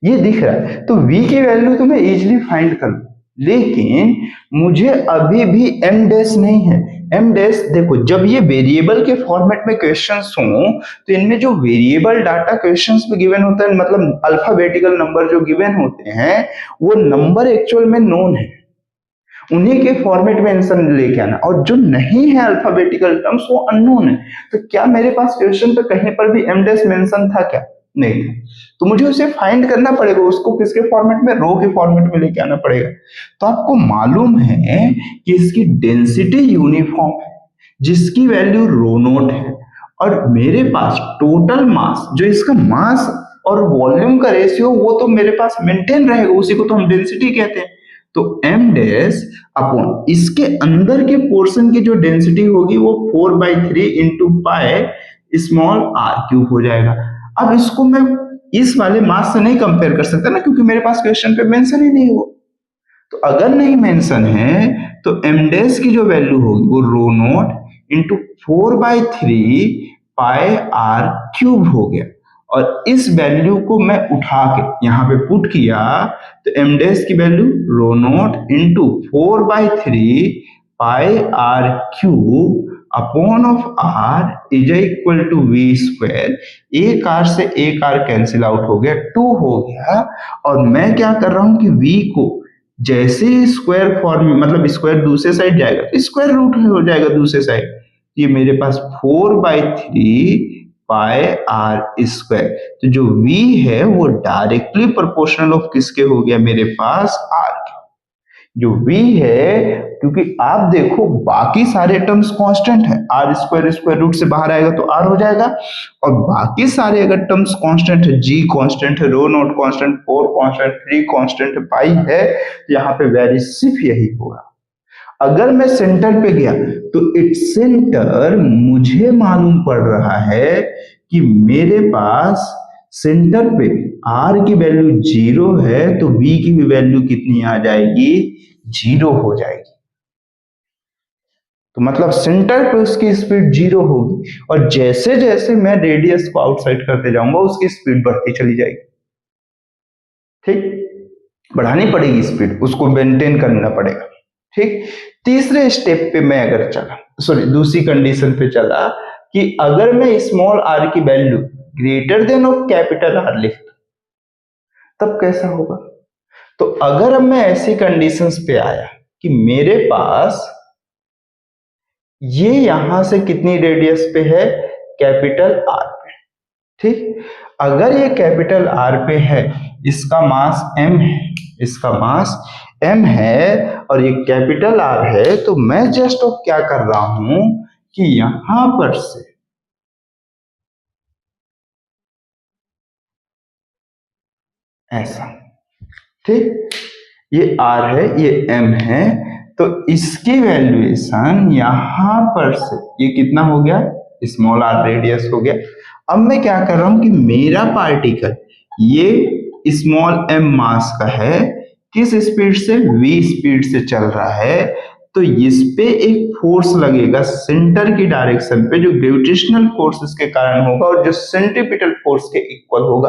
ये दिख रहा है। तो v की वैल्यू तो मैं इजीली फाइंड कर लूं, लेकिन मुझे अभी भी m डैश नहीं है। m डैश देखो, जब ये वेरिएबल के फॉर्मेट में क्वेश्चंस हो तो इनमें जो वेरिएबल डाटा क्वेश्चंस में गिवन होता है, मतलब अल्फाबेटिकल नंबर जो गिवन होते हैं वो नंबर एक्चुअल में नोन है, उन्हीं के फॉर्मेट में आंसर लेके आना, और जो नहीं है अल्फाबेटिकल टर्म्स वो अननोन है। तो क्या मेरे पास क्वेश्चन पे कहीं पर भी m डैश मेंशन था क्या, नहीं था, तो मुझे उसे फाइंड करना पड़ेगा, उसको किसके फॉर्मेट में, रो के फॉर्मेट में लेके आना पड़ेगा। तो आपको मालूम है कि इसकी डेंसिटी यूनिफॉर्म है जिसकी वैल्यू रो नॉट है, और मेरे पास टोटल मास, जो इसका मास और वॉल्यूम का रेशियो वो तो मेरे पास मेंटेन रहेगा, उसी को तो हम डेंसिटी कहते हैं। तो m डैश अपॉन इसके अंदर के पोर्शन की जो डेंसिटी होगी वो 4/3 into pi small r cube हो जाएगा। अब इसको मैं इस वाले मास से नहीं कंपेयर कर सकता ना, क्योंकि मेरे पास क्वेश्चन पे मेंशन ही नहीं हो। तो अगर नहीं मेंशन है तो m डैश की जो वैल्यू होगी वो rho naught into 4/3 pi r cube हो गया, और इस वैल्यू को मैं उठा के यहाँ पे पुट किया तो m डैश की value rho naught into 4/3 pi r cube upon of r is equal to v square. एक r से एक r कैंसिल आउट हो गया, 2 हो गया, और मैं क्या कर रहा हूं कि v को जैसे स्क्वायर फॉर्म, मतलब स्क्वायर दूसरे साइड जाएगा तो स्क्वायर रूट हो जाएगा दूसरे साइड, ये मेरे पास 4/3 पाई आर स्क्वायर। तो जो v है वो डायरेक्टली प्रोपोर्शनल ऑफ किसके हो गया मेरे पास r के। जो v है, क्योंकि आप देखो बाकी सारे टर्म्स कांस्टेंट है, आर स्क्वायर स्क्वायर रूट से बाहर आएगा तो r हो जाएगा, और बाकी सारे अगर टर्म्स कांस्टेंट है, g कांस्टेंट है, rho not constant, 4 constant, 3 constant है, पाई है, यहाँ पे वैल्यू सिर्फ यही होगा। अगर मैं सेंटर पे गया तो इट्स सेंटर मुझे मालूम पड़ रहा है कि मेरे पास सेंटर पे r की वैल्यू 0 है, तो v की भी वैल्यू कितनी आ जाएगी, 0 हो जाएगी। तो मतलब सेंटर पे उसकी स्पीड 0 होगी, और जैसे जैसे मैं रेडियस को आउटसाइड करते जाऊंगा उसकी स्पीड बढ़ती चली जाएगी। ठीक, बढ़ानी पड़ेगी स्पीड, उसको मेंटेन करना पड़ेगा। ठीक, तीसरे स्टेप पे मैं अगर चला, सॉरी दूसरी कंडीशन पे चला कि अगर मैं स्मॉल r की value greater than of capital R लिखता, तब कैसा होगा। तो अगर अब मैं ऐसी कंडीशंस पे आया कि मेरे पास ये यहां से कितनी रेडियस पे है, कैपिटल R पे। ठीक, अगर ये कैपिटल R पे है, इसका मास m है, इसका मास m है, और ये कैपिटल R है, तो मैं जस्ट अब क्या कर रहा हूं कि यहां पर से ऐसा, ठीक, ये R है, ये m है, तो इसकी वैल्यूएशन यहां पर से ये कितना हो गया, स्मॉल r रेडियस हो गया। अब मैं क्या कर रहा हूं कि मेरा पार्टिकल ये स्मॉल m मास का है, किस स्पीड से, v स्पीड से चल रहा है, तो इस पे एक फोर्स लगेगा सेंटर की डायरेक्शन पे, जो ग्रेविटेशनल फोर्सेस के कारण होगा और जो सेंट्रीपिटल फोर्स के इक्वल होगा।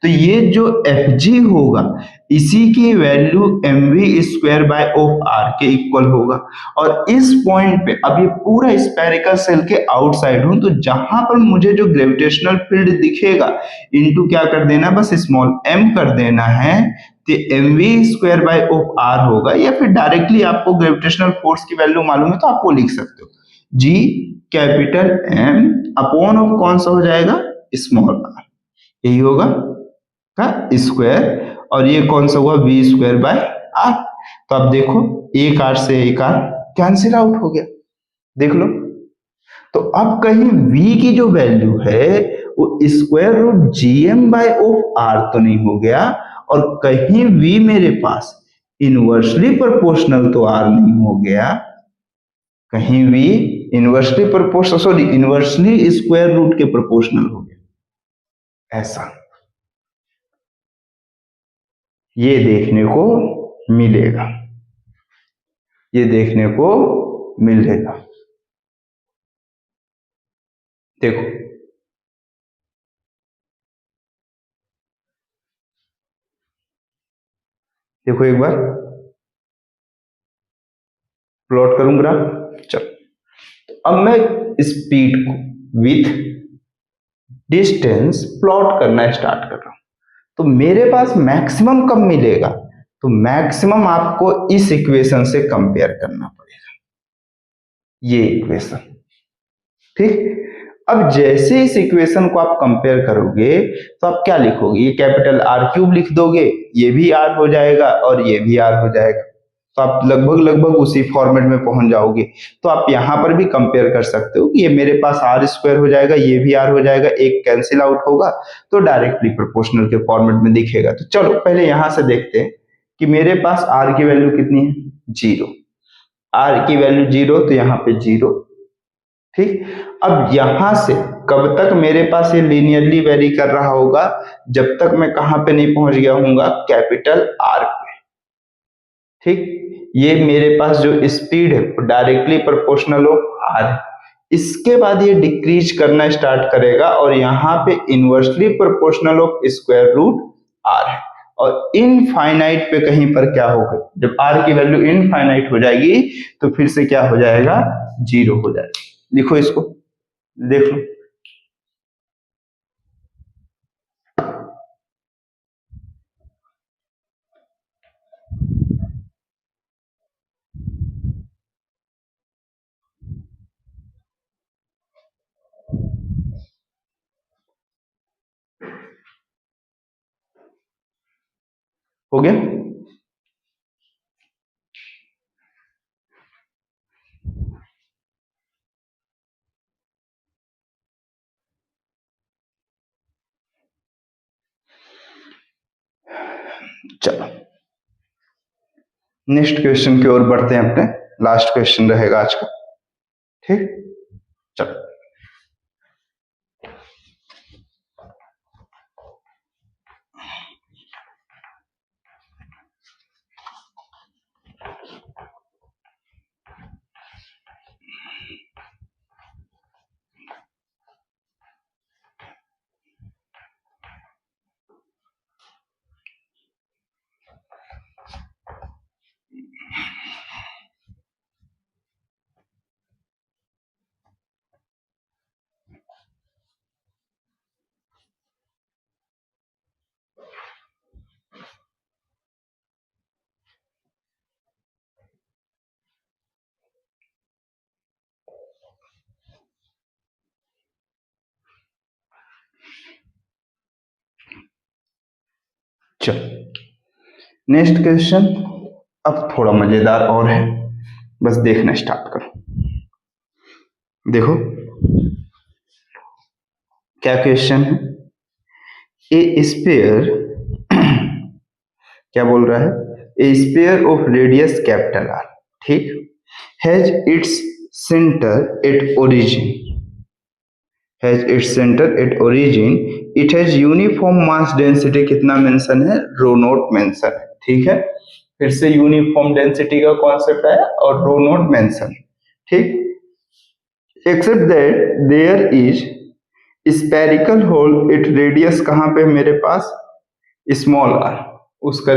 तो ये जो Fg होगा इसी की value mv square by of r के इक्वल होगा। और इस पॉइंट पे अब ये पूरा स्फेरिकल सेल के आउटसाइड हूं, तो जहां पर मुझे जो ग्रेविटेशनल फील्ड दिखेगा इनटू क्या कर देना, बस स्मॉल m कर देना है, तो mv square by of r होगा, या फिर डायरेक्टली आपको ग्रेविटेशनल फोर्स की वैल्यू मालूम है तो आप वो लिख सकते हो, g capital m upon of कौन सा हो जाएगा, स्मॉल r, यही होगा का स्क्वायर, और ये कौन सा हुआ, v स्क्वायर बाय r। तो अब देखो एक r से एक r कैंसिल आउट हो गया, देख लो। तो अब कहीं v की जो वैल्यू है वो square root g m by of r तो नहीं हो गया, और कहीं v मेरे पास इनवर्सली प्रोपोर्शनल तो r नहीं हो गया, कहीं v inversely proportional, sorry inversely square root के प्रोपोर्शनल हो गया, ऐसा ये देखने को मिलेगा, ये देखने को मिलेगा। देखो देखो एक बार प्लॉट करूं ग्राफ, चलो अब मैं स्पीड को विथ डिस्टेंस प्लॉट करना स्टार्ट कर रहा हूं। तो मेरे पास मैक्सिमम कब मिलेगा, तो मैक्सिमम आपको इस इक्वेशन से कंपेयर करना पड़ेगा, ये इक्वेशन। ठीक, अब जैसे इस इक्वेशन को आप कंपेयर करोगे तो आप क्या लिखोगे, ये कैपिटल आर क्यूब लिख दोगे, ये भी आर हो जाएगा और ये भी आर हो जाएगा, तो आप लगभग लगभग उसी फॉर्मेट में पहुंच जाओगे। तो आप यहां पर भी कंपेयर कर सकते हो कि ये मेरे पास आर स्क्वायर हो जाएगा, ये भी आर हो जाएगा, एक कैंसिल आउट होगा, तो डायरेक्टली प्रोपोर्शनल के फॉर्मेट में दिखेगा। तो चलो पहले यहां से देखते हैं कि मेरे पास आर की वैल्यू कितनी है, 0, आर की वैल्यू 0, तो यहाँ पे 0। ठीक, अब यहां से कब तक मेरे पास ये लीनियरली वेरी कर रहा होगा, जब तक मैं कहां पे नहीं पहुंच गया हूंगा, कैपिटल आर पे। ठीक, ये मेरे पास जो स्पीड है डायरेक्टली प्रोपोर्शनल ऑफ आर है, इसके बाद ये डिक्रीज करना स्टार्ट करेगा और यहाँ पे inversely proportional of square root r है, और इनफाइनाइट पे कहीं पर क्या होगा, जब आर की वैल्यू इनफाइनाइट हो जाएगी तो फिर से क्या हो जाएगा, 0 हो जाएगा। लिखो इसको, देखो हो गया? चलो नेक्स्ट क्वेश्चन की ओर बढ़ते हैं, अपने लास्ट क्वेश्चन रहेगा आज का। ठीक, चलो चलो नेक्स्ट क्वेश्चन अब थोड़ा मजेदार और है, बस देखना स्टार्ट करो। देखो क्या क्वेश्चन है, ए स्फीयर क्या बोल रहा है, a sphere of radius capital R, ठीक, has its centre at origin, has its centre at origin, it has uniform mass density, कितना मेंशन है, रो नॉट मेंशन है, ठीक है, फिर से यूनिफॉर्म डेंसिटी का कॉन्सेप्ट आया और रो नॉट मेंशन, ठीक, except that there is spherical hole at radius, कहां पे मेरे पास, स्मॉल आर, उसका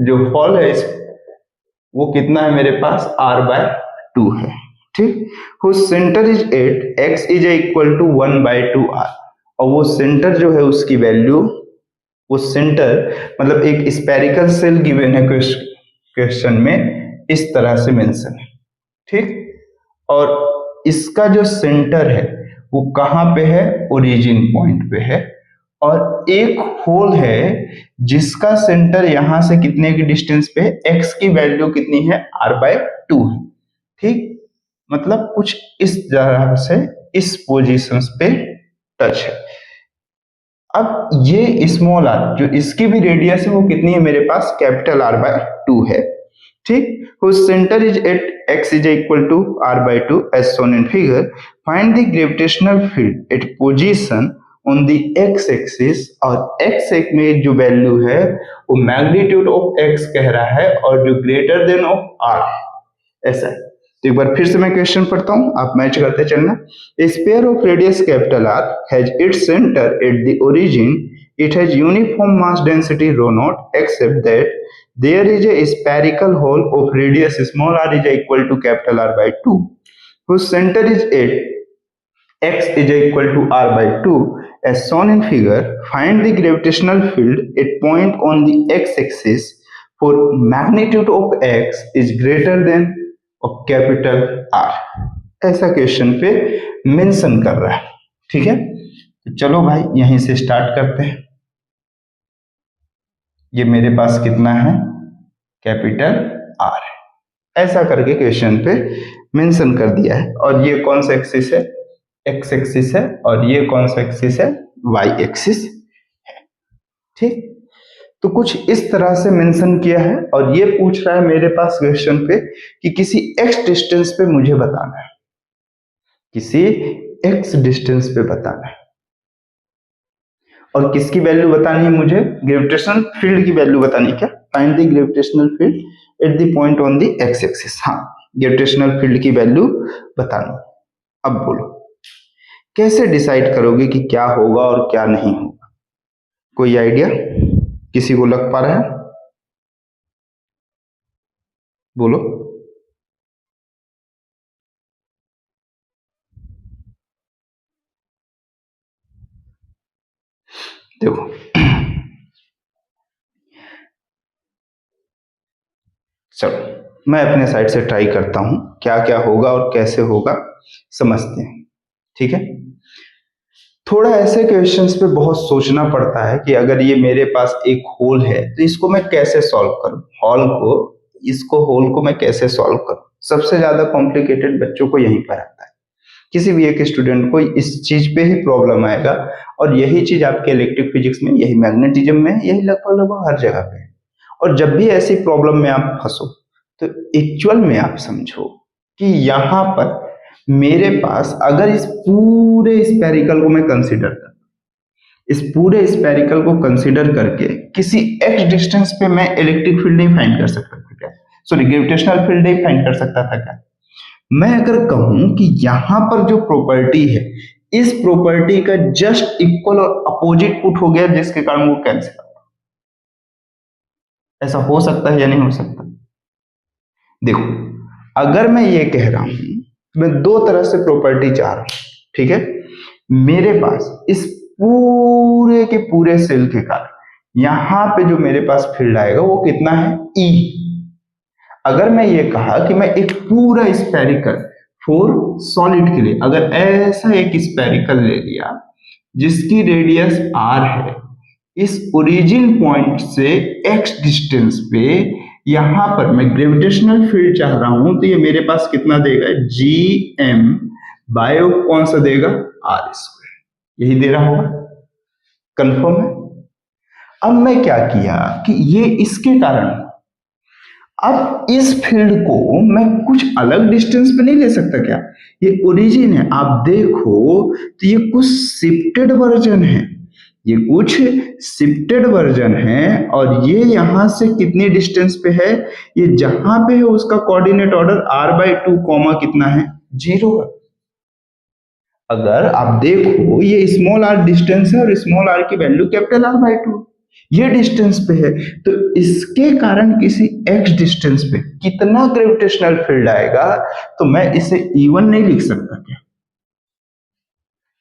जो हॉल है वो कितना है मेरे पास, r/2 है, ठीक, whose centre is at x is equal to 1/2 r, और वो सेंटर जो है उसकी वैल्यू, वो सेंटर मतलब एक स्पेरिकल सेल गिवन है क्वेश्चन में, इस तरह से मेंशन है, ठीक, और इसका जो सेंटर है वो कहां पे है, ओरिजिन पॉइंट पे है, और एक होल है जिसका सेंटर यहां से कितने की डिस्टेंस पे है, x की वैल्यू कितनी है, r/2 है, ठीक, मतलब कुछ इस तरह से इस पोजीशन पे टच है। अब ये स्मॉल आर जो इसकी भी रेडियस है वो कितनी है मेरे पास, कैपिटल R/2 है, ठीक, whose center is at x is equal to r/2 as shown in figure, find the gravitational field at position on the x axis, और x एक्स में जो वैल्यू है वो मैग्नीट्यूड ऑफ x कह रहा है और जो ग्रेटर देन ऑफ r है, ऐसा है। तो एक बार फिर से मैं क्वेश्चन पढ़ता हूं, आप मैच करते चलना। Sphere of radius capital are has its centre at the origin, it has uniform mass density rho naught except that there is a spherical hole of radius small r is equal to capital R/2 whose center is at x is equal to r/2 as shown in figure. Find the gravitational field at point on the x-axis for magnitude of x is greater than of capital R, ऐसा question पे mention कर रहा है, ठीक है। तो चलो भाई यहीं से स्टार्ट करते हैं। ये मेरे पास कितना है, कैपिटल R है, ऐसा करके क्वेश्चन पे मेंशन कर दिया है, और ये कौन सा एक्सिस है, एक्स एक्सिस है, और ये कौन सा एक्सिस है, वाई एक्सिस है, ठीक। तो कुछ इस तरह से मेंशन किया है, और ये पूछ रहा है मेरे पास क्वेश्चन पे कि किसी एक्स डिस्टेंस पे मुझे बताना है, किसी एक्स डिस्टेंस पे बताना है, और किसकी वैल्यू बतानी है मुझे, ग्रेविटेशनल फील्ड की वैल्यू बतानी है। क्या, find the gravitational field at the point on the x axis, हाँ ग्रेविटेशनल फील्ड की वैल्यू बतानी। अब बोलो कैसे डिसाइड करोगे कि क्या होगा और क्या नहीं होगा, कोई आइडिया किसी को लग पा रहा है, बोलो। देखो चलो मैं अपने साइड से ट्राई करता हूं, क्या क्या होगा और कैसे होगा समझते हैं, ठीक है। थोड़ा ऐसे क्वेश्चंस पे बहुत सोचना पड़ता है कि अगर ये मेरे पास एक होल है तो इसको मैं कैसे सॉल्व करूं, इसको होल को मैं कैसे सॉल्व करूं। सबसे ज्यादा कॉम्प्लिकेटेड बच्चों को यहीं पर आता है। किसी भी एक स्टूडेंट को इस चीज पे ही प्रॉब्लम आएगा, और यही चीज आपके इलेक्ट्रिक फिजिक्स में, यही मैग्नेटिज्म में, यही लगभग लगभग हर जगह पे है। और जब भी ऐसी प्रॉब्लम में आप फंसो तो एक्चुअल में आप समझो कि यहाँ पर मेरे पास अगर इस पूरे स्पेरिकल को मैं कंसीडर कर, इस पूरे स्पेरिकल को कंसीडर करके किसी एक्स डिस्टेंस पे मैं इलेक्ट्रिक फील्ड नहीं फाइंड कर सकता था क्या, सॉरी ग्रेविटेशनल फील्ड नहीं फाइंड कर सकता था क्या। मैं अगर कहूं कि यहां पर जो प्रॉपर्टी है, इस प्रॉपर्टी का जस्ट इक्वल और अपोजिट पुट हो गया, जिसके कारण वो कैंसिल, ऐसा हो सकता है या नहीं हो सकता। देखो, अगर मैं ये कह रहा हूं, मैं दो तरह से प्रॉपर्टी चाह रहा हूं, ठीक है। मेरे पास इस पूरे के पूरे सेल के कारण यहां पे जो मेरे पास फील्ड आएगा वो कितना है, ई। अगर मैं ये कहा कि मैं एक पूरा स्पेरिकल फोर सॉलिड के लिए अगर ऐसा एक स्पेरिकल ले लिया जिसकी रेडियस आर है, इस ओरिजिन पॉइंट से एक्स डिस्टेंस पे यहां पर मैं ग्रेविटेशनल फील्ड चाह रहा हूं, तो ये मेरे पास कितना देगा, जी एम बायो कौन सा देगा, आर स्क्वायर, यही दे रहा होगा, कंफर्म है। अब मैं क्या किया कि ये इसके कारण, अब इस फील्ड को मैं कुछ अलग डिस्टेंस पे नहीं ले सकता क्या, ये ओरिजिन है, आप देखो तो ये कुछ शिफ्टेड वर्जन है, ये कुछ शिफ्टेड वर्जन है, और ये यहां से कितनी डिस्टेंस पे है, ये जहां पे है उसका कोऑर्डिनेट ऑर्डर r/2 कॉमा कितना है, 0 है। अगर आप देखो ये स्मॉल r डिस्टेंस है और स्मॉल r की वैल्यू कैपिटल R/2, ये डिस्टेंस पे है, तो इसके कारण किसी एक्स डिस्टेंस पे कितना ग्रेविटेशनल फील्ड आएगा, तो मैं इसे E1 नहीं लिख सकता क्या,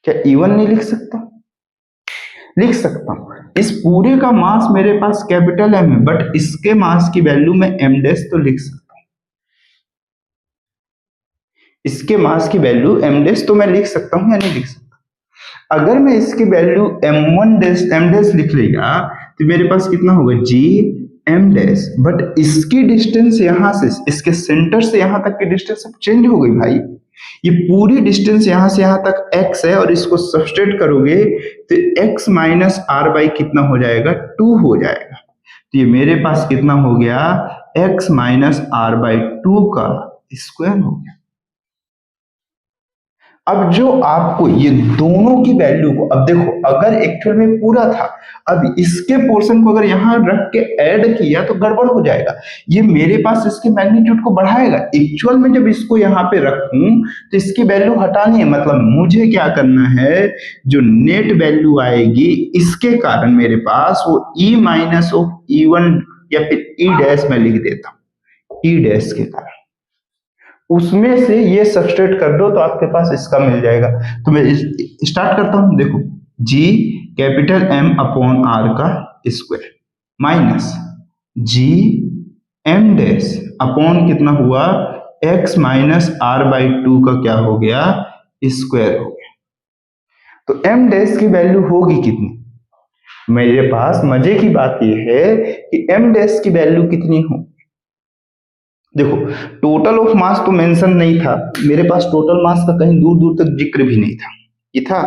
क्या E1 नहीं लिख सकता, लिख सकता हूं। इस पूरे का मास मेरे पास कैपिटल M है, बट इसके मास की वैल्यू मैं m डैश तो लिख सकता हूं, इसके मास की वैल्यू m डैश तो मैं लिख सकता हूं या नहीं लिख सकता। अगर मैं इसकी value m1 dash m dash लिख लेगा तो मेरे पास कितना होगा, जी m डैश, बट इसकी डिस्टेंस यहां से, इसके सेंटर से यहां तक की डिस्टेंस अब चेंज हो गई भाई, ये पूरी डिस्टेंस यहां से यहां तक x है, और इसको सब्सट्रेट करोगे तो x माइनस आर बाई कितना हो जाएगा, 2 हो जाएगा, तो ये मेरे पास कितना हो गया, x माइनस आर बाई 2 का स्क्वायर हो गया। अब जो आपको ये दोनों की वैल्यू को, अब देखो अगर एक्चुअल में पूरा था, अब इसके पोर्शन को अगर यहां रख के ऐड किया तो गड़बड़ हो जाएगा, ये मेरे पास इसके मैग्नीट्यूड को बढ़ाएगा। एक्चुअल में जब इसको यहाँ पे रखूं तो इसकी वैल्यू हटानी है, मतलब मुझे क्या करना है, जो नेट वैल्यू आएगी इसके कारण मेरे पास वो ई माइनस ऑफ E1 या फिर ई डैश में लिख देता हूं, ई डैश के कारण उसमें से ये सब्सट्रेट कर दो तो आपके पास इसका मिल जाएगा। तो मैं स्टार्ट करता हूं, देखो g capital M upon r का square minus G M dash upon कितना हुआ, x माइनस r/2 का क्या हो गया, स्क्वायर हो गया। तो m डैश की वैल्यू होगी कितनी, मेरे पास मजे की बात यह है कि m डैश की वैल्यू कितनी हो, देखो टोटल ऑफ मास तो मेंशन नहीं था मेरे पास, टोटल मास का कहीं दूर दूर तक जिक्र भी नहीं था, ये था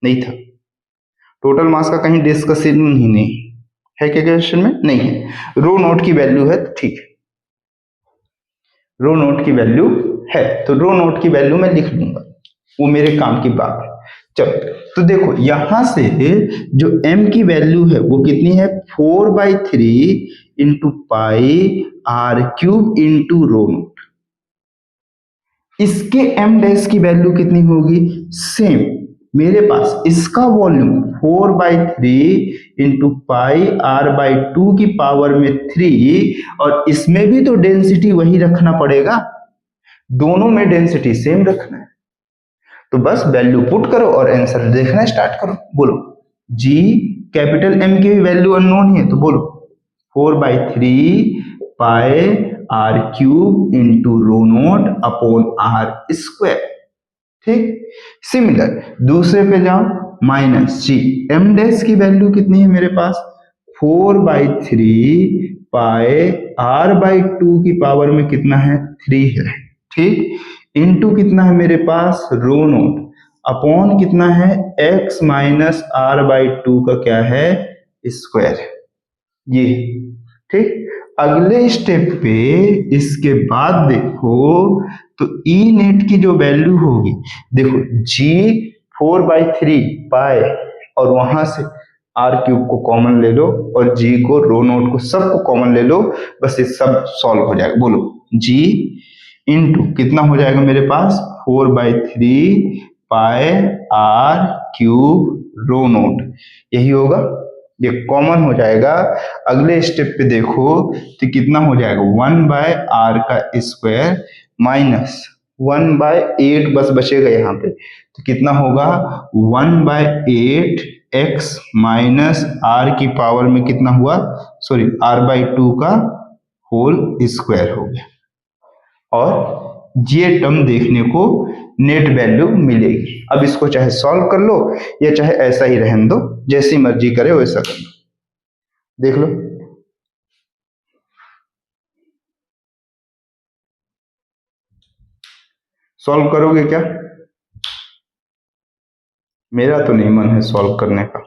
नहीं था, टोटल मास का कहीं डिस्कशन ही नहीं है, क्या क्वेश्चन में नहीं है। रो नोट की वैल्यू है तो ठीक है, रो नोट की वैल्यू है तो रो नोट की वैल्यू मैं लिख लूंगा, वो मेरे काम की बात है। चलो तो देखो यहां से जो m की वैल्यू है वो कितनी है, 4/3 into pi are cube into rho naught, इसके m डैश की वैल्यू कितनी होगी, सेम मेरे पास इसका वॉल्यूम 4/3 इंटू पाई r/2 की पावर में 3, और इसमें भी तो डेंसिटी वही रखना पड़ेगा, दोनों में डेंसिटी सेम रखना है, तो बस वैल्यू पुट करो और आंसर देखना स्टार्ट करो। बोलो जी कैपिटल M की वैल्यू अननोन है, तो बोलो 4/3 pi are cube into rho note upon R square, ठीक। सिमिलर दूसरे पे जाओ, माइनस जी, एम डैश की वैल्यू कितनी है मेरे पास 4/3 पाए आर बाई टू की पावर में कितना है 3 है, ठीक, इनटू कितना है मेरे पास रो नोट अपॉन कितना है x minus r by two का क्या है स्क्वायर, ये ठीक। अगले स्टेप पे इसके बाद देखो तो ई नेट की जो वैल्यू होगी, देखो जी 4/3 पाए और वहां से आर क्यूब को कॉमन ले लो और जी को रो नोट को सबको कॉमन ले लो, बस ये सब सॉल्व हो जाएगा। बोलो जी इंटू कितना हो जाएगा मेरे पास 4/3 pi are cube row note, यही होगा, ये कॉमन हो जाएगा। अगले स्टेप पे देखो तो कितना हो जाएगा 1/r का स्क्वायर माइनस 1/8 बस बचेगा यहाँ पे, तो कितना होगा 1/8 x माइनस आर की पावर में कितना हुआ, सॉरी r/2 का होल स्क्वायर हो गया, और ये टर्म देखने को नेट वैल्यू मिलेगी। अब इसको चाहे सॉल्व कर लो या चाहे ऐसा ही रहने दो, जैसी मर्जी करे वैसा कर लो, देख लो। सॉल्व करोगे क्या? मेरा तो नहीं मन है सॉल्व करने का,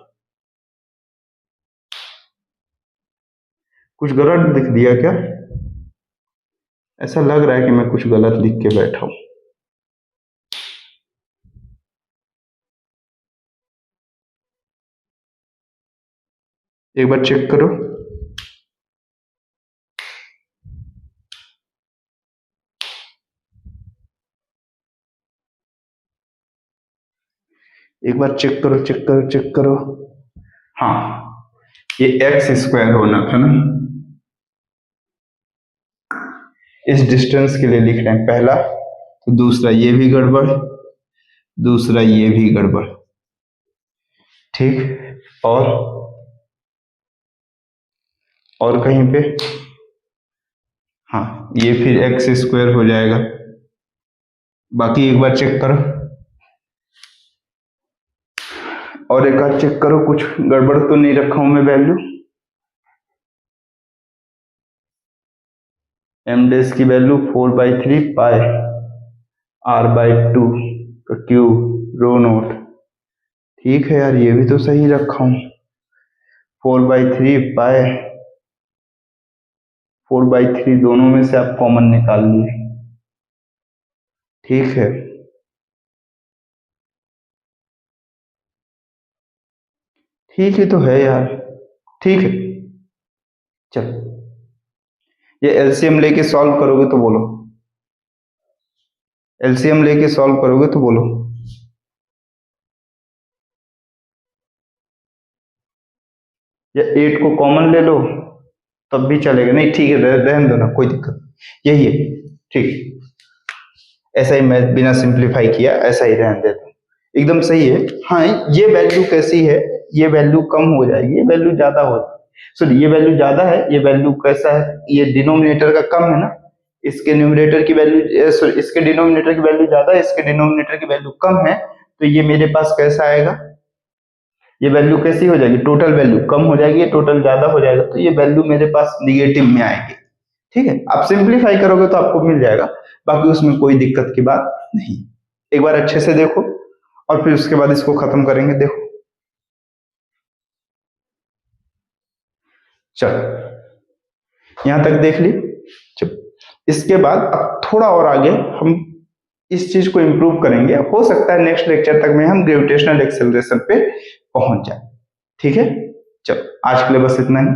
कुछ गलत लिख दिया क्या? ऐसा लग रहा है कि मैं कुछ गलत लिख के बैठा हूं। एक बार चेक करो। एक बार चेक करो, चेक करो, चेक करो। हाँ, ये एक्स स्क्वायर होना था ना, इस डिस्टेंस के लिए लिख रहे हैं पहला, तो दूसरा ये भी गड़बड़, दूसरा ये भी गड़बड़, ठीक। और कहीं पे हाँ ये फिर एक्स स्क्वायर हो जाएगा। बाकी एक बार चेक करो, और एक बार चेक करो कुछ गड़बड़ तो नहीं रखा हूं मैं वैल्यू। एम डैश की वैल्यू 4/3 पाए r/2 का क्यूब रो नोट, ठीक है यार, ये भी तो सही रखा हूं। 4/3 पाए 4/3 दोनों में से आप कॉमन निकाल लिए, ठीक है, ठीक ही तो है यार, ठीक है। चल ये एलसीएम लेके सॉल्व करोगे तो बोलो, एलसीएम लेके सॉल्व करोगे तो बोलो। या 8 को कॉमन ले लो तब भी चलेगा, नहीं ठीक है रहने दो ना, कोई दिक्कत, यही है, ठीक। ऐसा ही मैं बिना सिंप्लीफाई किया ऐसा ही रहने देता हूँ, एकदम सही है। हाँ ये वैल्यू कैसी है, ये वैल्यू कम हो जाएगी, ये वैल्यू ज्यादा हो जाएगी, सॉरी ये वैल्यू ज्यादा है, ये वैल्यू कैसा है, ये डिनोमिनेटर का कम है ना, इसके न्यूमरेटर की वैल्यू सॉरी इसके डिनोमिनेटर की वैल्यू ज्यादा है, इसके डिनोमिनेटर की वैल्यू कम है, तो ये मेरे पास कैसा आएगा, ये वैल्यू कैसी हो जाएगी, टोटल वैल्यू कम हो जाएगी, टोटल ज्यादा हो जाएगा, तो ये वैल्यू मेरे पास निगेटिव में आएगी, ठीक है। आप सिंप्लीफाई करोगे तो आपको मिल जाएगा, बाकी उसमें कोई दिक्कत की बात नहीं। एक बार अच्छे से देखो और फिर उसके बाद इसको खत्म करेंगे। देखो चल यहां तक देख ली, चल इसके बाद अब थोड़ा और आगे हम इस चीज को इंप्रूव करेंगे, हो सकता है नेक्स्ट लेक्चर तक में हम ग्रेविटेशनल एक्सेलरेशन पे पहुंच जाए, ठीक है। चल आज के लिए बस इतना ही।